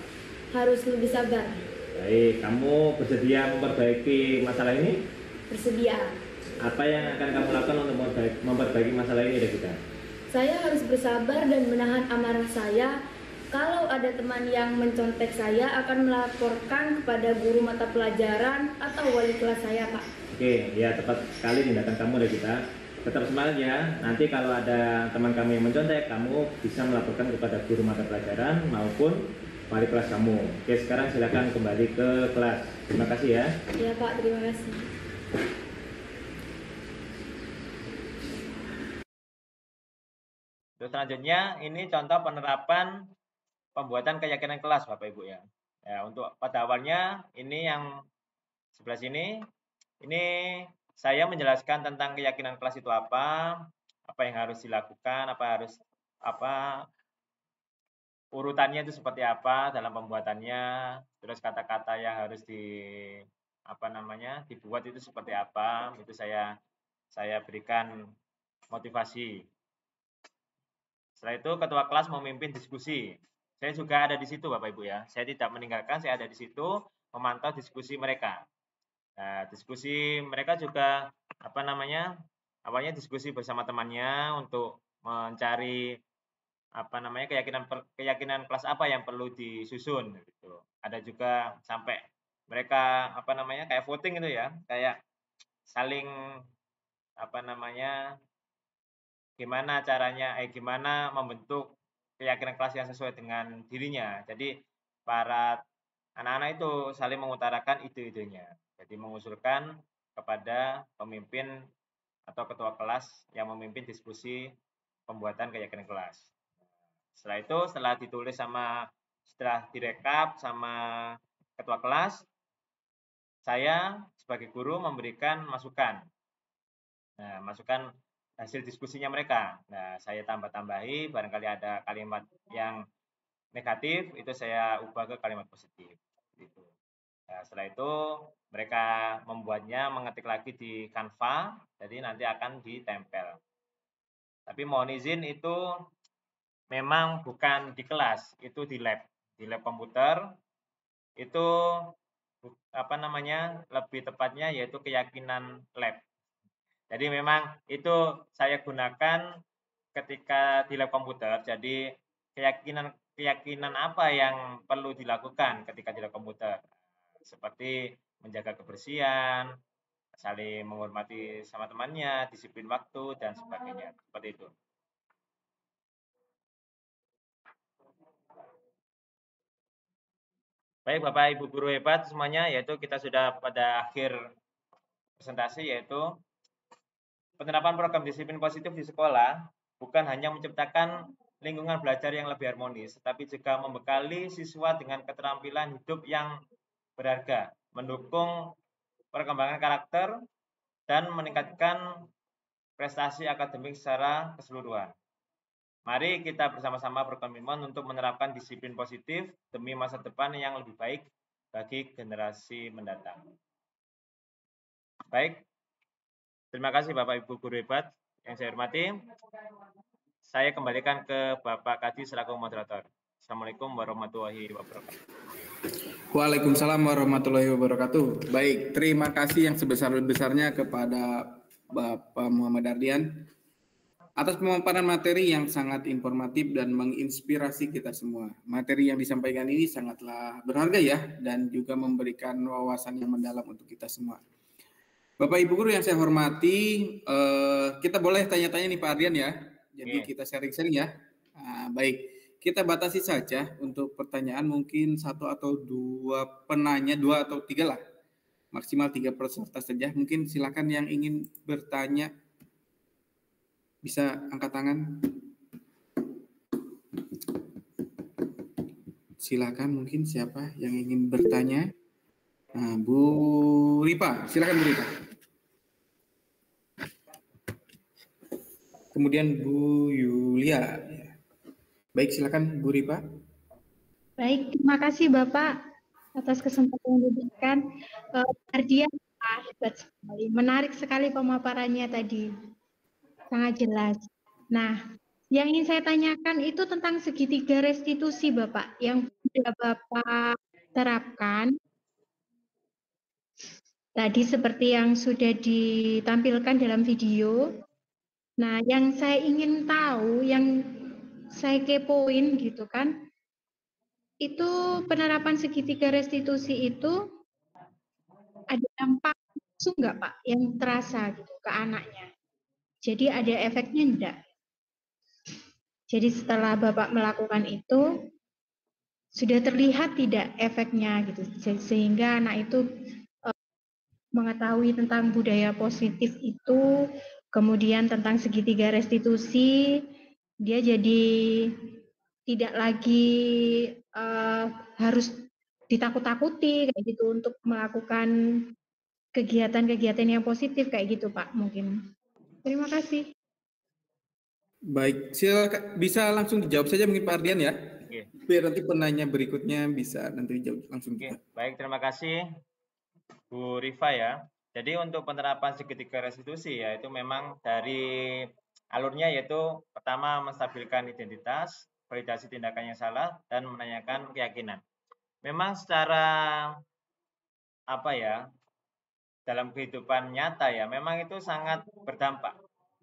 Harus lebih sabar.
Baik, kamu bersedia memperbaiki masalah ini?
Bersedia.
Apa yang akan kamu lakukan untuk memperbaiki masalah ini, Regita?
Saya harus bersabar dan menahan amarah saya. Kalau ada teman yang mencontek saya, akan melaporkan kepada guru mata pelajaran atau wali kelas saya, Pak.
Oke, ya tepat sekali tindakan kamu, Regita. Tetap semangat ya. Nanti kalau ada teman kamu yang mencontek, kamu bisa melaporkan kepada guru mata pelajaran maupun wali kelas kamu. Oke, sekarang silakan kembali ke kelas. Terima kasih ya.
Iya, Pak. Terima kasih.
Terus selanjutnya ini contoh penerapan pembuatan keyakinan kelas Bapak Ibu ya. Ya, untuk pada awalnya ini yang sebelah sini ini saya menjelaskan tentang keyakinan kelas itu apa, apa yang harus dilakukan, urutannya itu seperti apa dalam pembuatannya, terus kata-kata yang harus dibuat itu seperti apa, itu saya berikan motivasi. Setelah itu ketua kelas memimpin diskusi. Saya juga ada di situ Bapak Ibu ya. Saya tidak meninggalkan, saya ada di situ memantau diskusi mereka. Nah, diskusi mereka juga awalnya diskusi bersama temannya untuk mencari keyakinan kelas apa yang perlu disusun gitu. Ada juga sampai mereka kayak voting itu ya, kayak saling gimana caranya gimana membentuk keyakinan kelas yang sesuai dengan dirinya. Jadi para anak-anak itu saling mengutarakan ide-idenya. Jadi mengusulkan kepada pemimpin atau ketua kelas yang memimpin diskusi pembuatan keyakinan kelas. Setelah itu, setelah direkap sama ketua kelas, saya sebagai guru memberikan masukan. Nah, masukan hasil diskusinya mereka. Nah, saya tambah-tambahi, barangkali ada kalimat yang negatif, itu saya ubah ke kalimat positif. Gitu. Nah, setelah itu, mereka membuatnya, mengetik lagi di Canva, jadi nanti akan ditempel. Tapi mohon izin itu memang bukan di kelas, itu di lab komputer. Itu lebih tepatnya yaitu keyakinan lab. Jadi memang itu saya gunakan ketika di lab komputer. Jadi keyakinan apa yang perlu dilakukan ketika di lab komputer, seperti menjaga kebersihan, saling menghormati sama temannya, disiplin waktu dan sebagainya, seperti itu. Baik Bapak Ibu guru hebat semuanya, yaitu kita sudah pada akhir presentasi, yaitu penerapan program disiplin positif di sekolah bukan hanya menciptakan lingkungan belajar yang lebih harmonis, tetapi juga membekali siswa dengan keterampilan hidup yang berharga, mendukung perkembangan karakter, dan meningkatkan prestasi akademik secara keseluruhan. Mari kita bersama-sama berkomitmen untuk menerapkan disiplin positif demi masa depan yang lebih baik bagi generasi mendatang. Baik, terima kasih Bapak Ibu guru hebat yang saya hormati. Saya kembalikan ke Bapak Kadi selaku moderator. Assalamualaikum warahmatullahi wabarakatuh.
Waalaikumsalam warahmatullahi wabarakatuh. Baik, terima kasih yang sebesar-besarnya kepada Bapak Muhammad Ardian atas pemaparan materi yang sangat informatif dan menginspirasi kita semua. Materi yang disampaikan ini sangatlah berharga ya, dan juga memberikan wawasan yang mendalam untuk kita semua. Bapak Ibu guru yang saya hormati, kita boleh tanya-tanya nih Pak Ardian ya, jadi kita sharing-sharing ya. Baik, kita batasi saja untuk pertanyaan, mungkin 1 atau 2 penanya, 2 atau 3 lah, maksimal 3 peserta saja. Mungkin silakan yang ingin bertanya. Bisa angkat tangan. Silakan, mungkin siapa yang ingin bertanya. Nah, Bu Ripa, silakan Bu Ripa. Kemudian Bu Yulia. Baik, silakan Bu Ripa.
Baik, terima kasih Bapak atas kesempatan yang diberikan. Ardian, hebat sekali. Menarik sekali pemaparannya tadi. Sangat jelas. Nah, yang ingin saya tanyakan itu tentang segitiga restitusi Bapak yang sudah Bapak terapkan. Tadi seperti yang sudah ditampilkan dalam video. Nah, yang saya ingin tahu, yang saya kepoin gitu kan, itu penerapan segitiga restitusi itu ada dampak langsung nggak Pak yang terasa gitu ke anaknya? Jadi ada efeknya enggak? Jadi setelah Bapak melakukan itu, sudah terlihat tidak efeknya gitu, sehingga anak itu mengetahui tentang budaya positif itu, kemudian tentang segitiga restitusi, dia jadi tidak lagi harus ditakut-takuti kayak gitu untuk melakukan kegiatan-kegiatan yang positif kayak gitu Pak mungkin. Terima kasih.
Baik, silakan bisa langsung dijawab saja mungkin Pak Ardian ya.
Oke.
Biar nanti penanya berikutnya bisa nanti dijawab langsung.
Oke, baik, terima kasih Bu Rifa ya. Jadi untuk penerapan segitiga restitusi ya itu memang dari alurnya yaitu pertama menstabilkan identitas, validasi tindakan yang salah, dan menanyakan keyakinan. Memang secara apa ya dalam kehidupan nyata ya memang itu sangat berdampak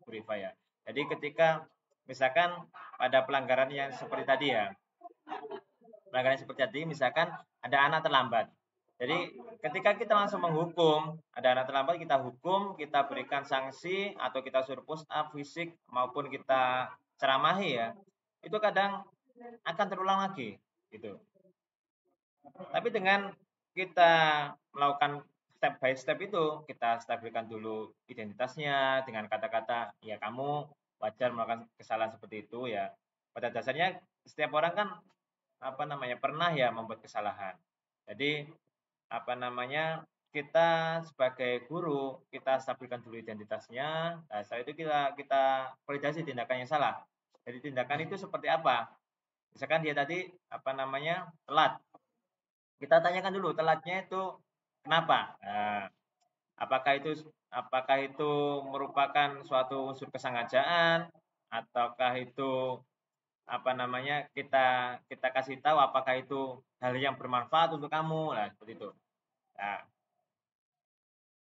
Bu Rifa ya. Jadi ketika misalkan pada pelanggaran yang seperti tadi ya, pelanggaran seperti tadi misalkan ada anak terlambat. Jadi ketika kita langsung menghukum, ada anak terlambat kita hukum, kita berikan sanksi atau kita suruh push up fisik maupun kita ceramahi ya, itu kadang akan terulang lagi gitu. Tapi dengan kita melakukan step by step itu, kita stabilkan dulu identitasnya dengan kata-kata, ya kamu wajar melakukan kesalahan seperti itu ya. Pada dasarnya setiap orang kan pernah ya membuat kesalahan. Jadi kita sebagai guru kita stabilkan dulu identitasnya. Nah, setelah itu kita validasi tindakan yang salah. Jadi tindakan itu seperti apa? Misalkan dia tadi telat. Kita tanyakan dulu telatnya itu kenapa? Nah, apakah itu merupakan suatu unsur kesengajaan ataukah itu kita kasih tahu apakah itu hal yang bermanfaat untuk kamu, nah seperti itu. Nah,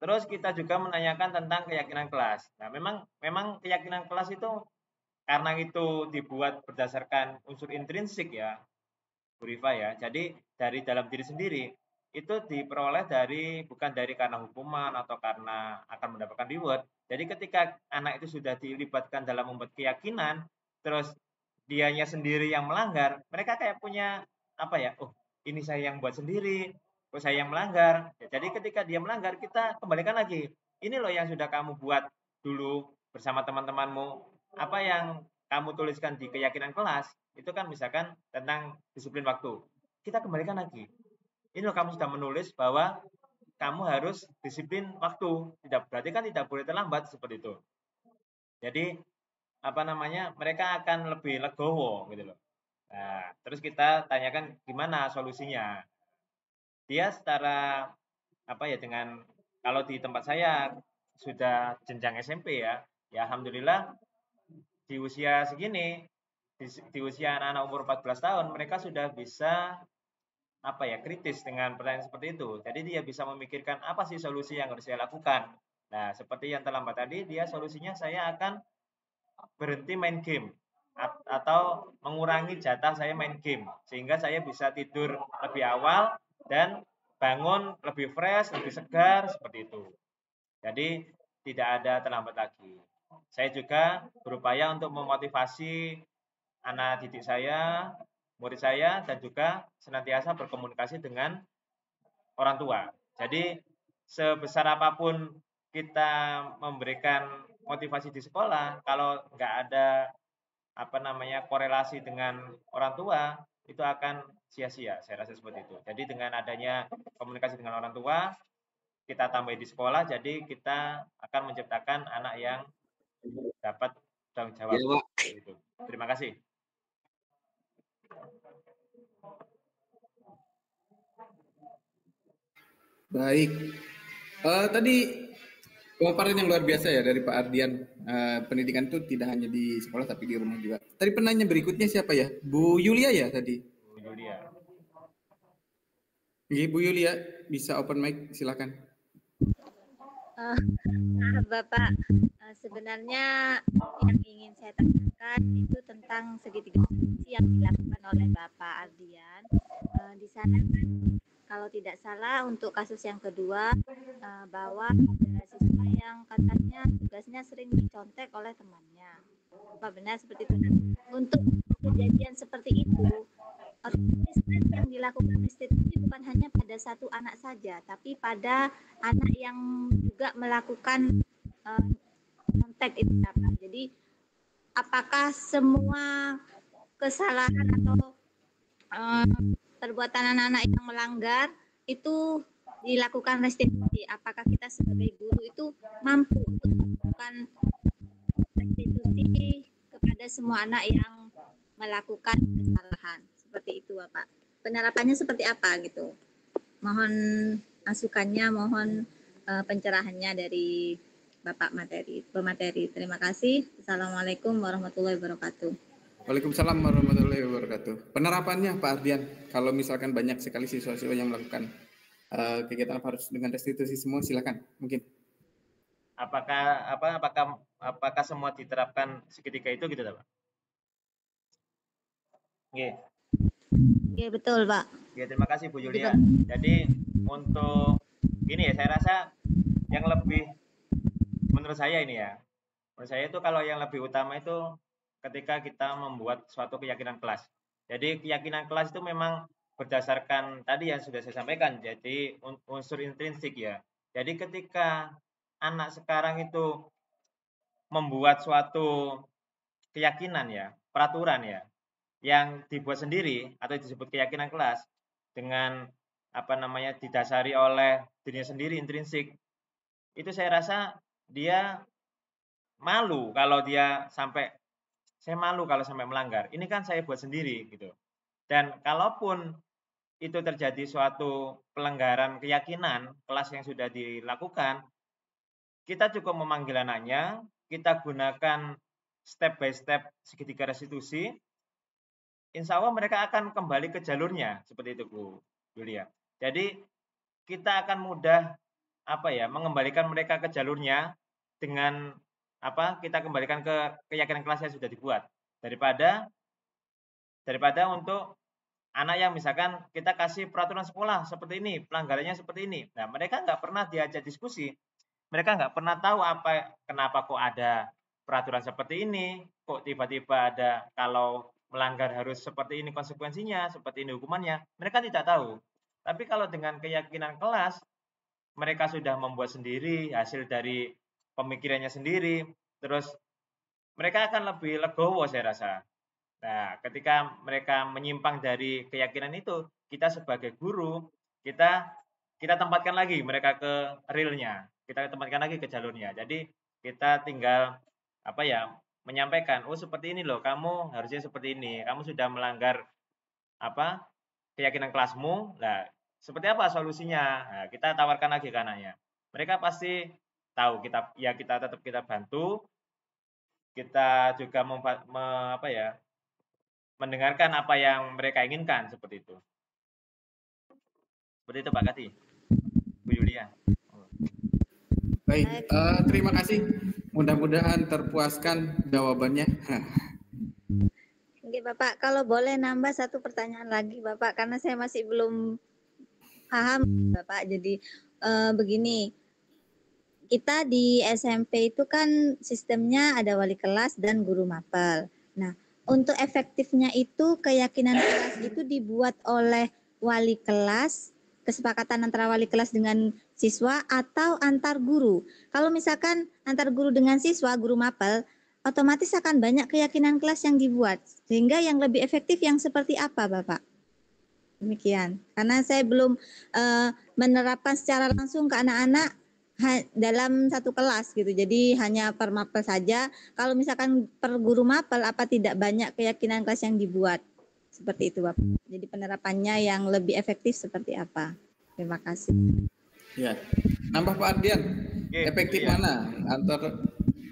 terus kita juga menanyakan tentang keyakinan kelas. Nah, memang keyakinan kelas itu karena itu dibuat berdasarkan unsur intrinsik ya, Bu Rifa ya. Jadi dari dalam diri sendiri itu diperoleh bukan dari karena hukuman atau karena akan mendapatkan reward. Jadi ketika anak itu sudah dilibatkan dalam membuat keyakinan, terus dianya sendiri yang melanggar, mereka kayak punya ini saya yang buat sendiri, kok saya yang melanggar. Jadi ketika dia melanggar, kita kembalikan lagi. Ini loh yang sudah kamu buat dulu bersama teman-temanmu. Apa yang kamu tuliskan di keyakinan kelas, itu kan misalkan tentang disiplin waktu. Kita kembalikan lagi. Ini loh kamu sudah menulis bahwa kamu harus disiplin waktu. Berarti kan tidak boleh terlambat seperti itu. Jadi mereka akan lebih legowo gitu loh. Nah, terus kita tanyakan gimana solusinya. Dia secara dengan kalau di tempat saya sudah jenjang SMP ya alhamdulillah di usia segini, di usia anak-anak umur 14 tahun mereka sudah bisa kritis dengan pertanyaan seperti itu. Jadi dia bisa memikirkan apa sih solusi yang harus saya lakukan. Nah, seperti yang terlambat tadi, dia solusinya saya akan berhenti main game atau mengurangi jatah saya main game sehingga saya bisa tidur lebih awal dan bangun lebih fresh, lebih segar seperti itu. Jadi tidak ada terlambat lagi. Saya juga berupaya untuk memotivasi anak didik saya, murid saya, dan juga senantiasa berkomunikasi dengan orang tua. Jadi sebesar apapun kita memberikan motivasi di sekolah, kalau nggak ada korelasi dengan orang tua, itu akan sia-sia. Saya rasa seperti itu. Jadi dengan adanya komunikasi dengan orang tua, kita tambah di sekolah, jadi kita akan menciptakan anak yang dapat tanggung jawab. Ya, itu. Terima kasih.
Baik. Tadi pemaparan yang luar biasa ya dari Pak Ardian. Pendidikan itu tidak hanya di sekolah tapi di rumah juga. Tadi penanya berikutnya siapa ya? Bu Yulia ya tadi?
Bu Yulia.
Bu Yulia, bisa open mic, silakan.
Bapak, sebenarnya yang ingin saya tanyakan itu tentang segitiga yang dilakukan oleh Bapak Ardian. Di sana kalau tidak salah untuk kasus yang kedua bahwa ada siswa yang katanya tugasnya sering dicontek oleh temannya. Apa benar seperti itu? Untuk kejadian seperti itu, otomatis yang dilakukan restitusi bukan hanya pada satu anak saja, tapi pada anak yang juga melakukan contek itu apa. Jadi apakah semua kesalahan atau perbuatan anak-anak yang melanggar itu dilakukan restitusi? Apakah kita sebagai guru itu mampu untuk melakukan restitusi kepada ada semua anak yang melakukan kesalahan. Seperti itu Bapak. Penerapannya seperti apa gitu? Mohon masukannya, mohon pencerahannya dari Bapak pemateri. Terima kasih. Assalamualaikum warahmatullahi wabarakatuh.
Waalaikumsalam warahmatullahi wabarakatuh. Penerapannya Pak Ardian, kalau misalkan banyak sekali siswa-siswa yang melakukan kegiatan harus dengan restitusi semua, silakan mungkin.
Apakah semua diterapkan seketika itu gitu Pak?
Oke, betul Pak.
Ya, terima kasih Bu Yulia. Jadi untuk ini ya, saya rasa yang lebih menurut saya ini ya, menurut saya itu kalau yang lebih utama itu ketika kita membuat suatu keyakinan kelas. Jadi keyakinan kelas itu memang berdasarkan tadi yang sudah saya sampaikan, jadi unsur intrinsik ya. Jadi ketika anak sekarang itu membuat suatu keyakinan ya, peraturan ya, yang dibuat sendiri atau disebut keyakinan kelas dengan didasari oleh dirinya sendiri intrinsik, itu saya rasa dia malu kalau dia saya malu kalau sampai melanggar. Ini kan saya buat sendiri gitu. Dan kalaupun itu terjadi suatu pelanggaran keyakinan kelas yang sudah dilakukan, kita cukup memanggil anaknya, kita gunakan step by step segitiga restitusi, insya Allah mereka akan kembali ke jalurnya, seperti itu Bu Yulia. Jadi kita akan mudah mengembalikan mereka ke jalurnya dengan kita kembalikan ke keyakinan kelas yang sudah dibuat daripada untuk anak yang misalkan kita kasih peraturan sekolah seperti ini, pelanggarannya seperti ini. Nah, mereka nggak pernah diajak diskusi, mereka nggak pernah tahu kenapa kok ada peraturan seperti ini, kok tiba-tiba ada kalau melanggar harus seperti ini konsekuensinya, seperti ini hukumannya, mereka tidak tahu. Tapi kalau dengan keyakinan kelas, mereka sudah membuat sendiri hasil dari pemikirannya sendiri, terus mereka akan lebih legowo saya rasa. Nah, ketika mereka menyimpang dari keyakinan itu, kita sebagai guru, kita tempatkan lagi mereka ke realnya, kita tempatkan lagi ke jalurnya. Jadi kita tinggal menyampaikan, oh seperti ini loh, kamu harusnya seperti ini, kamu sudah melanggar keyakinan kelasmu. Nah, seperti apa solusinya? Nah, kita tawarkan lagi ke anaknya. Mereka pasti tahu, kita tetap kita bantu, kita juga mendengarkan apa yang mereka inginkan, seperti itu. Seperti itu Pak Kati, Bu Yulia.
Baik, terima kasih. Mudah-mudahan terpuaskan jawabannya.
Oke Bapak, kalau boleh nambah satu pertanyaan lagi Bapak, karena saya masih belum paham Bapak. Jadi begini, kita di SMP itu kan sistemnya ada wali kelas dan guru mapel. Nah, untuk efektifnya itu keyakinan kelas itu dibuat oleh wali kelas, kesepakatan antara wali kelas dengan siswa atau antar guru. Kalau misalkan antar guru dengan siswa, guru mapel, otomatis akan banyak keyakinan kelas yang dibuat. Sehingga yang lebih efektif yang seperti apa Bapak? Demikian. Karena saya belum menerapkan secara langsung ke anak-anak dalam satu kelas gitu. Jadi hanya per mapel saja. Kalau misalkan per guru mapel, apa tidak banyak keyakinan kelas yang dibuat? Seperti itu Bapak. Jadi penerapannya yang lebih efektif seperti apa? Terima kasih.
Ya, nambah Pak Ardian, efektif mana antara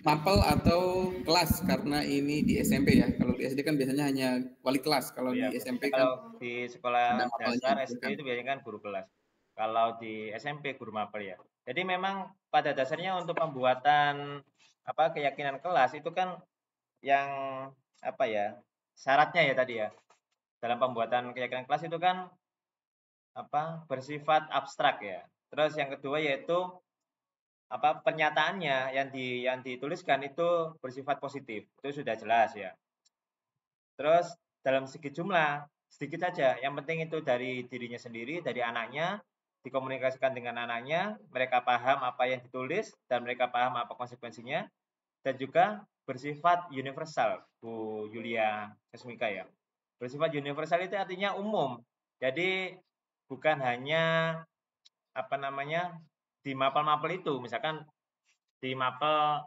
mapel atau kelas? Karena ini di SMP ya. Kalau di SD kan biasanya hanya wali kelas. Kalau di SMP
kalau di sekolah dasar SD itu biasanya kan guru kelas. Kalau di SMP guru mapel ya. Jadi memang pada dasarnya untuk pembuatan keyakinan kelas itu kan yang syaratnya ya tadi ya. Dalam pembuatan keyakinan kelas itu kan bersifat abstrak ya. Terus yang kedua yaitu pernyataannya yang dituliskan itu bersifat positif. Itu sudah jelas ya. Terus dalam segi jumlah sedikit saja. Yang penting itu dari dirinya sendiri, dari anaknya, dikomunikasikan dengan anaknya, mereka paham apa yang ditulis dan mereka paham apa konsekuensinya, dan juga bersifat universal, Bu Yulia Kesmika ya. Bersifat universal itu artinya umum. Jadi bukan hanya di mapel-mapel itu, misalkan di mapel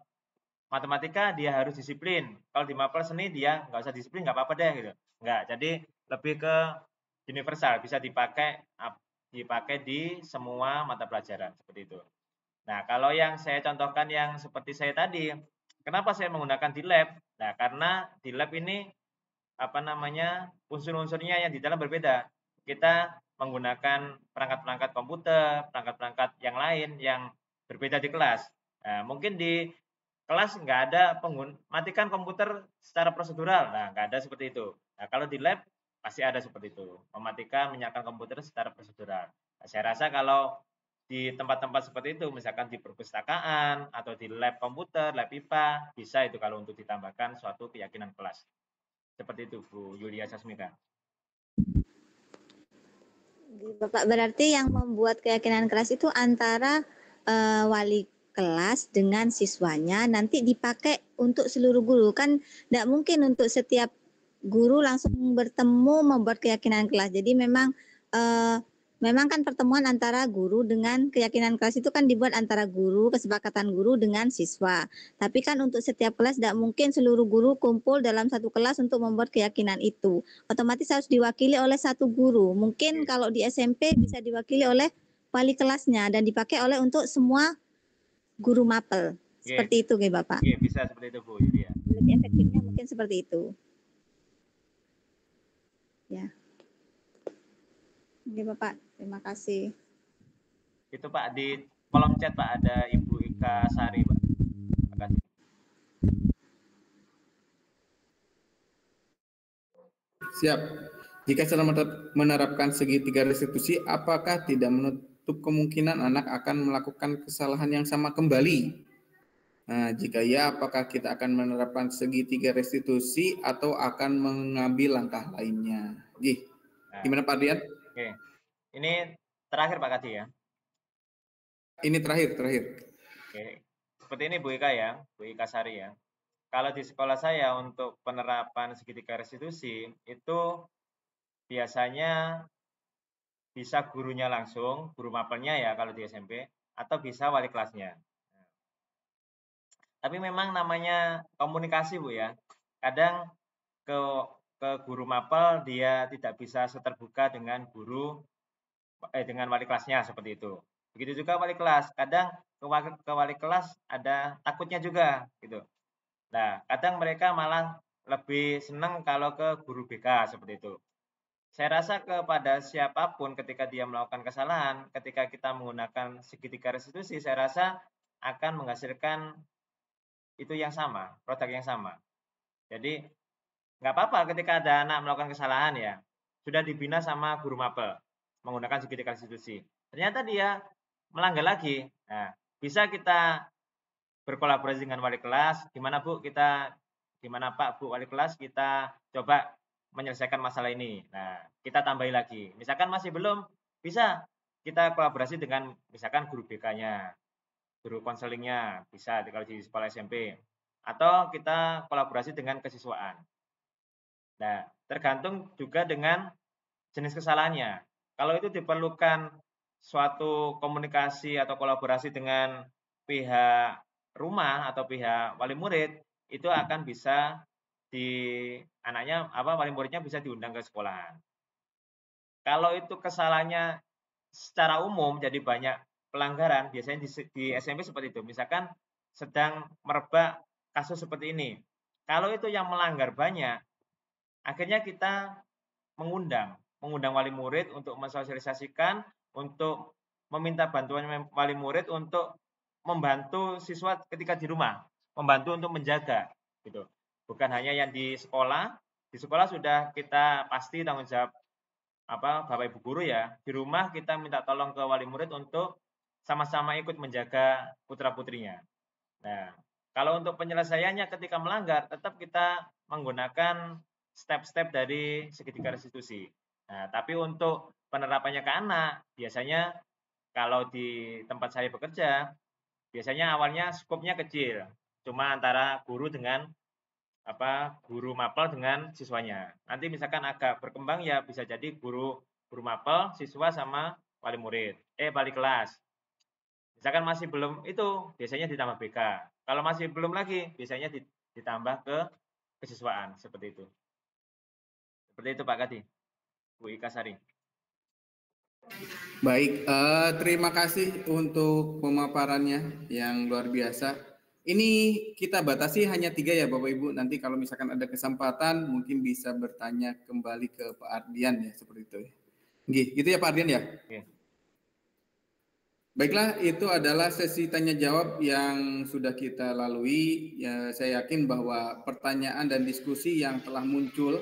matematika dia harus disiplin. Kalau di mapel seni dia nggak usah disiplin, nggak apa-apa deh gitu. Nggak. Jadi lebih ke universal, bisa dipakai di semua mata pelajaran seperti itu. Nah, kalau yang saya contohkan yang seperti saya tadi, kenapa saya menggunakan di lab? Nah, karena di lab ini unsur-unsurnya yang di dalam berbeda. Kita menggunakan perangkat-perangkat komputer, perangkat-perangkat yang lain yang berbeda di kelas. Nah, mungkin di kelas nggak ada matikan komputer secara prosedural. Nah, nggak ada seperti itu. Nah, kalau di lab pasti ada seperti itu. Mematikan, menyalakan komputer secara prosedural. Nah, saya rasa kalau di tempat-tempat seperti itu, misalkan di perpustakaan atau di lab komputer, lab IPA, bisa itu kalau untuk ditambahkan suatu keyakinan kelas. Seperti itu, Bu Yulia Sasmita.
Bapak, berarti yang membuat keyakinan kelas itu antara wali kelas dengan siswanya, nanti dipakai untuk seluruh guru. Kan tidak mungkin untuk setiap guru langsung bertemu membuat keyakinan kelas. Jadi memang kan pertemuan antara guru dengan keyakinan kelas itu kan dibuat antara guru, kesepakatan guru dengan siswa. Tapi kan untuk setiap kelas tidak mungkin seluruh guru kumpul dalam satu kelas untuk membuat keyakinan itu. Otomatis harus diwakili oleh satu guru. Mungkin kalau di SMP bisa diwakili oleh wali kelasnya dan dipakai oleh untuk semua guru mapel. Seperti itu, Bapak.
Bisa seperti itu, Bu Yulia.
Lebih efektifnya mungkin seperti itu. Ya. Oke, Bapak. Terima kasih.
Itu Pak, di kolom chat Pak ada Ibu Ika Sari, Pak. Terima kasih.
Siap. Jika sudah menerapkan segitiga restitusi, apakah tidak menutup kemungkinan anak akan melakukan kesalahan yang sama kembali? Nah, jika ya, apakah kita akan menerapkan segitiga restitusi atau akan mengambil langkah lainnya? Gimana Pak Dian?
Oke. Ini terakhir Pak Kadi ya.
Ini terakhir.
Oke. Seperti ini Bu Ika ya, Bu Ika Sari ya. Kalau di sekolah saya untuk penerapan segitiga restitusi itu biasanya bisa gurunya langsung, guru mapelnya ya kalau di SMP, atau bisa wali kelasnya. Tapi memang namanya komunikasi Bu ya. Kadang ke guru mapel dia tidak bisa seterbuka dengan dengan wali kelasnya seperti itu. Begitu juga wali kelas. Kadang ke wali kelas ada takutnya juga gitu. Nah, kadang mereka malah lebih senang kalau ke guru BK seperti itu. Saya rasa kepada siapapun ketika dia melakukan kesalahan, ketika kita menggunakan segitiga restitusi, saya rasa akan menghasilkan itu yang sama, produk yang sama. Jadi nggak apa-apa ketika ada anak melakukan kesalahan ya, sudah dibina sama guru mapel menggunakan segitiga restitusi. Ternyata dia melanggar lagi. Nah, bisa kita berkolaborasi dengan wali kelas. Gimana Pak, Bu wali kelas, kita coba menyelesaikan masalah ini. Nah, kita tambahi lagi. Misalkan masih belum, bisa kita kolaborasi dengan misalkan guru BK-nya, guru konselingnya, bisa kalau di sekolah SMP. Atau kita kolaborasi dengan kesiswaan. Nah, tergantung juga dengan jenis kesalahannya. Kalau itu diperlukan suatu komunikasi atau kolaborasi dengan pihak rumah atau pihak wali murid, itu akan bisa wali muridnya bisa diundang ke sekolahan. Kalau itu kesalahannya secara umum jadi banyak pelanggaran, biasanya di SMP seperti itu. Misalkan sedang merebak kasus seperti ini. Kalau itu yang melanggar banyak, akhirnya kita mengundang wali murid untuk mensosialisasikan, untuk meminta bantuan wali murid untuk membantu siswa ketika di rumah, membantu untuk menjaga, gitu. Bukan hanya yang di sekolah sudah kita pasti tanggung jawab Bapak Ibu guru ya. Di rumah kita minta tolong ke wali murid untuk sama-sama ikut menjaga putra-putrinya. Nah, kalau untuk penyelesaiannya ketika melanggar, tetap kita menggunakan step-step dari segitiga restitusi. Nah, tapi untuk penerapannya ke anak, biasanya kalau di tempat saya bekerja, biasanya awalnya skopnya kecil, cuma antara guru dengan guru mapel dengan siswanya. Nanti misalkan agak berkembang ya bisa jadi guru mapel, siswa sama wali kelas. Misalkan masih belum itu, biasanya ditambah BK. Kalau masih belum lagi, biasanya ditambah ke kesiswaan seperti itu. Seperti itu Pak Kadi, Bu Ika Sari.
Baik, terima kasih untuk pemaparannya yang luar biasa. Ini kita batasi hanya 3 ya Bapak Ibu. Nanti kalau misalkan ada kesempatan mungkin bisa bertanya kembali ke Pak Ardian ya, seperti itu. Gitu ya Pak Ardian ya?
Oke.
Baiklah, itu adalah sesi tanya jawab yang sudah kita lalui. Ya, saya yakin bahwa pertanyaan dan diskusi yang telah muncul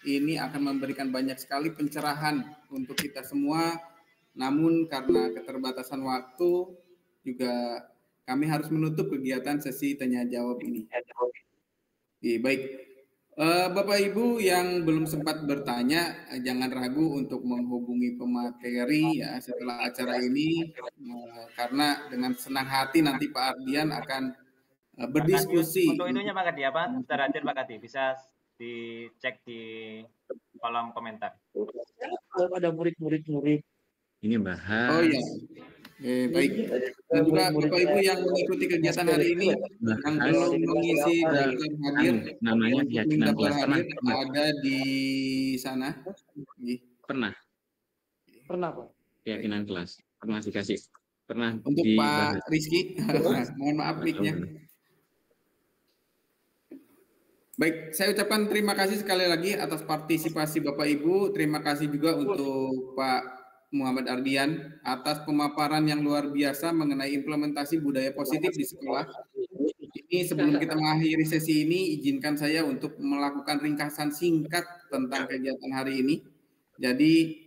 ini akan memberikan banyak sekali pencerahan untuk kita semua. Namun karena keterbatasan waktu juga kami harus menutup kegiatan sesi tanya jawab ini. Baik, Bapak Ibu yang belum sempat bertanya, jangan ragu untuk menghubungi pemateri ya setelah acara ini, karena dengan senang hati nanti Pak Ardian akan berdiskusi.
Untuk itunya Pak Kadi apa? Terakhir Pak Kadi bisa dicek di kolom komentar.
Kalau ada murid-murid
ini bahas.
Oh iya. Baik. Dan juga Bapak Ibu yang mengikuti kegiatan hari ini yang belum mengisi daftar hadir,
namanya keyakinan kelas
hadir ada di sana.
Pernah
Pak.
Keyakinan kelas pernah dikasih. Pernah
untuk
dibahas.
Pak Rizky. Mohon maaf mic-nya. Baik, saya ucapkan terima kasih sekali lagi atas partisipasi Bapak Ibu. Terima kasih juga untuk Pak Muhammad Ardian atas pemaparan yang luar biasa mengenai implementasi budaya positif di sekolah. Ini sebelum kita mengakhiri sesi ini, izinkan saya untuk melakukan ringkasan singkat tentang kegiatan hari ini. Jadi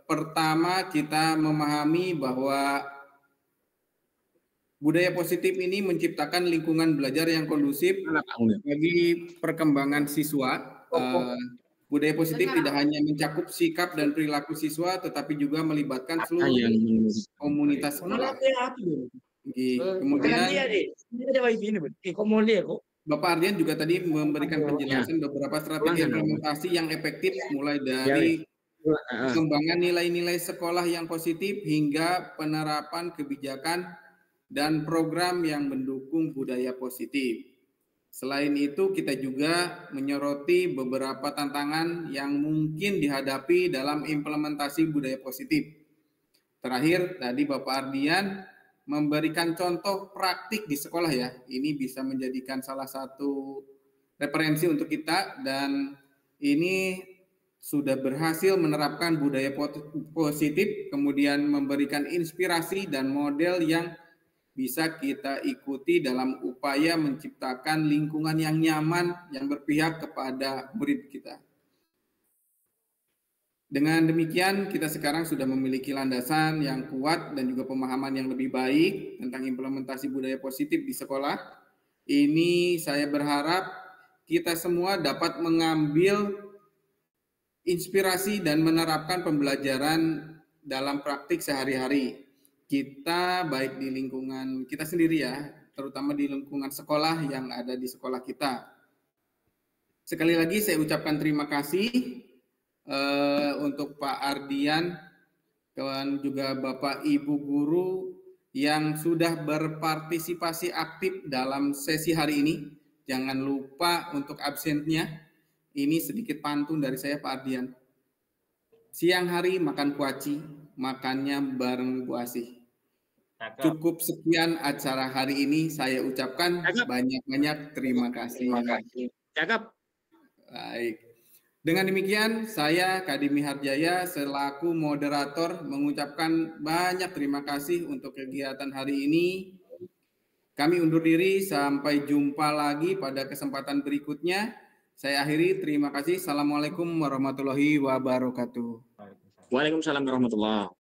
pertama kita memahami bahwa budaya positif ini menciptakan lingkungan belajar yang kondusif bagi perkembangan siswa. Budaya positif tidak hanya mencakup sikap dan perilaku siswa, tetapi juga melibatkan seluruh komunitas sekolah. Kemudian Bapak Ardian juga tadi memberikan penjelasan beberapa strategi implementasi yang efektif, mulai dari pengembangan nilai-nilai sekolah yang positif hingga penerapan kebijakan dan program yang mendukung budaya positif. Selain itu, kita juga menyoroti beberapa tantangan yang mungkin dihadapi dalam implementasi budaya positif. Terakhir, tadi Bapak Ardian memberikan contoh praktik di sekolah ya. Ini bisa menjadikan salah satu referensi untuk kita, dan ini sudah berhasil menerapkan budaya positif, kemudian memberikan inspirasi dan model yang bisa kita ikuti dalam upaya menciptakan lingkungan yang nyaman yang berpihak kepada murid kita. Dengan demikian, kita sekarang sudah memiliki landasan yang kuat dan juga pemahaman yang lebih baik tentang implementasi budaya positif di sekolah. Ini saya berharap kita semua dapat mengambil inspirasi dan menerapkan pembelajaran dalam praktik sehari-hari. Kita baik di lingkungan kita sendiri ya, terutama di lingkungan sekolah yang ada di sekolah kita. Sekali lagi saya ucapkan terima kasih untuk Pak Ardian dan juga Bapak Ibu guru yang sudah berpartisipasi aktif dalam sesi hari ini. Jangan lupa untuk absennya. Ini sedikit pantun dari saya Pak Ardian. Siang hari makan kuaci, makannya bareng Bu Asih. Cukup sekian acara hari ini, saya ucapkan banyak-banyak terima kasih.
Cakep.
Baik. Dengan demikian, saya Kadimi Harjaya selaku moderator mengucapkan banyak terima kasih untuk kegiatan hari ini. Kami undur diri, sampai jumpa lagi pada kesempatan berikutnya. Saya akhiri, terima kasih. Assalamualaikum warahmatullahi wabarakatuh.
Waalaikumsalam warahmatullahi wabarakatuh.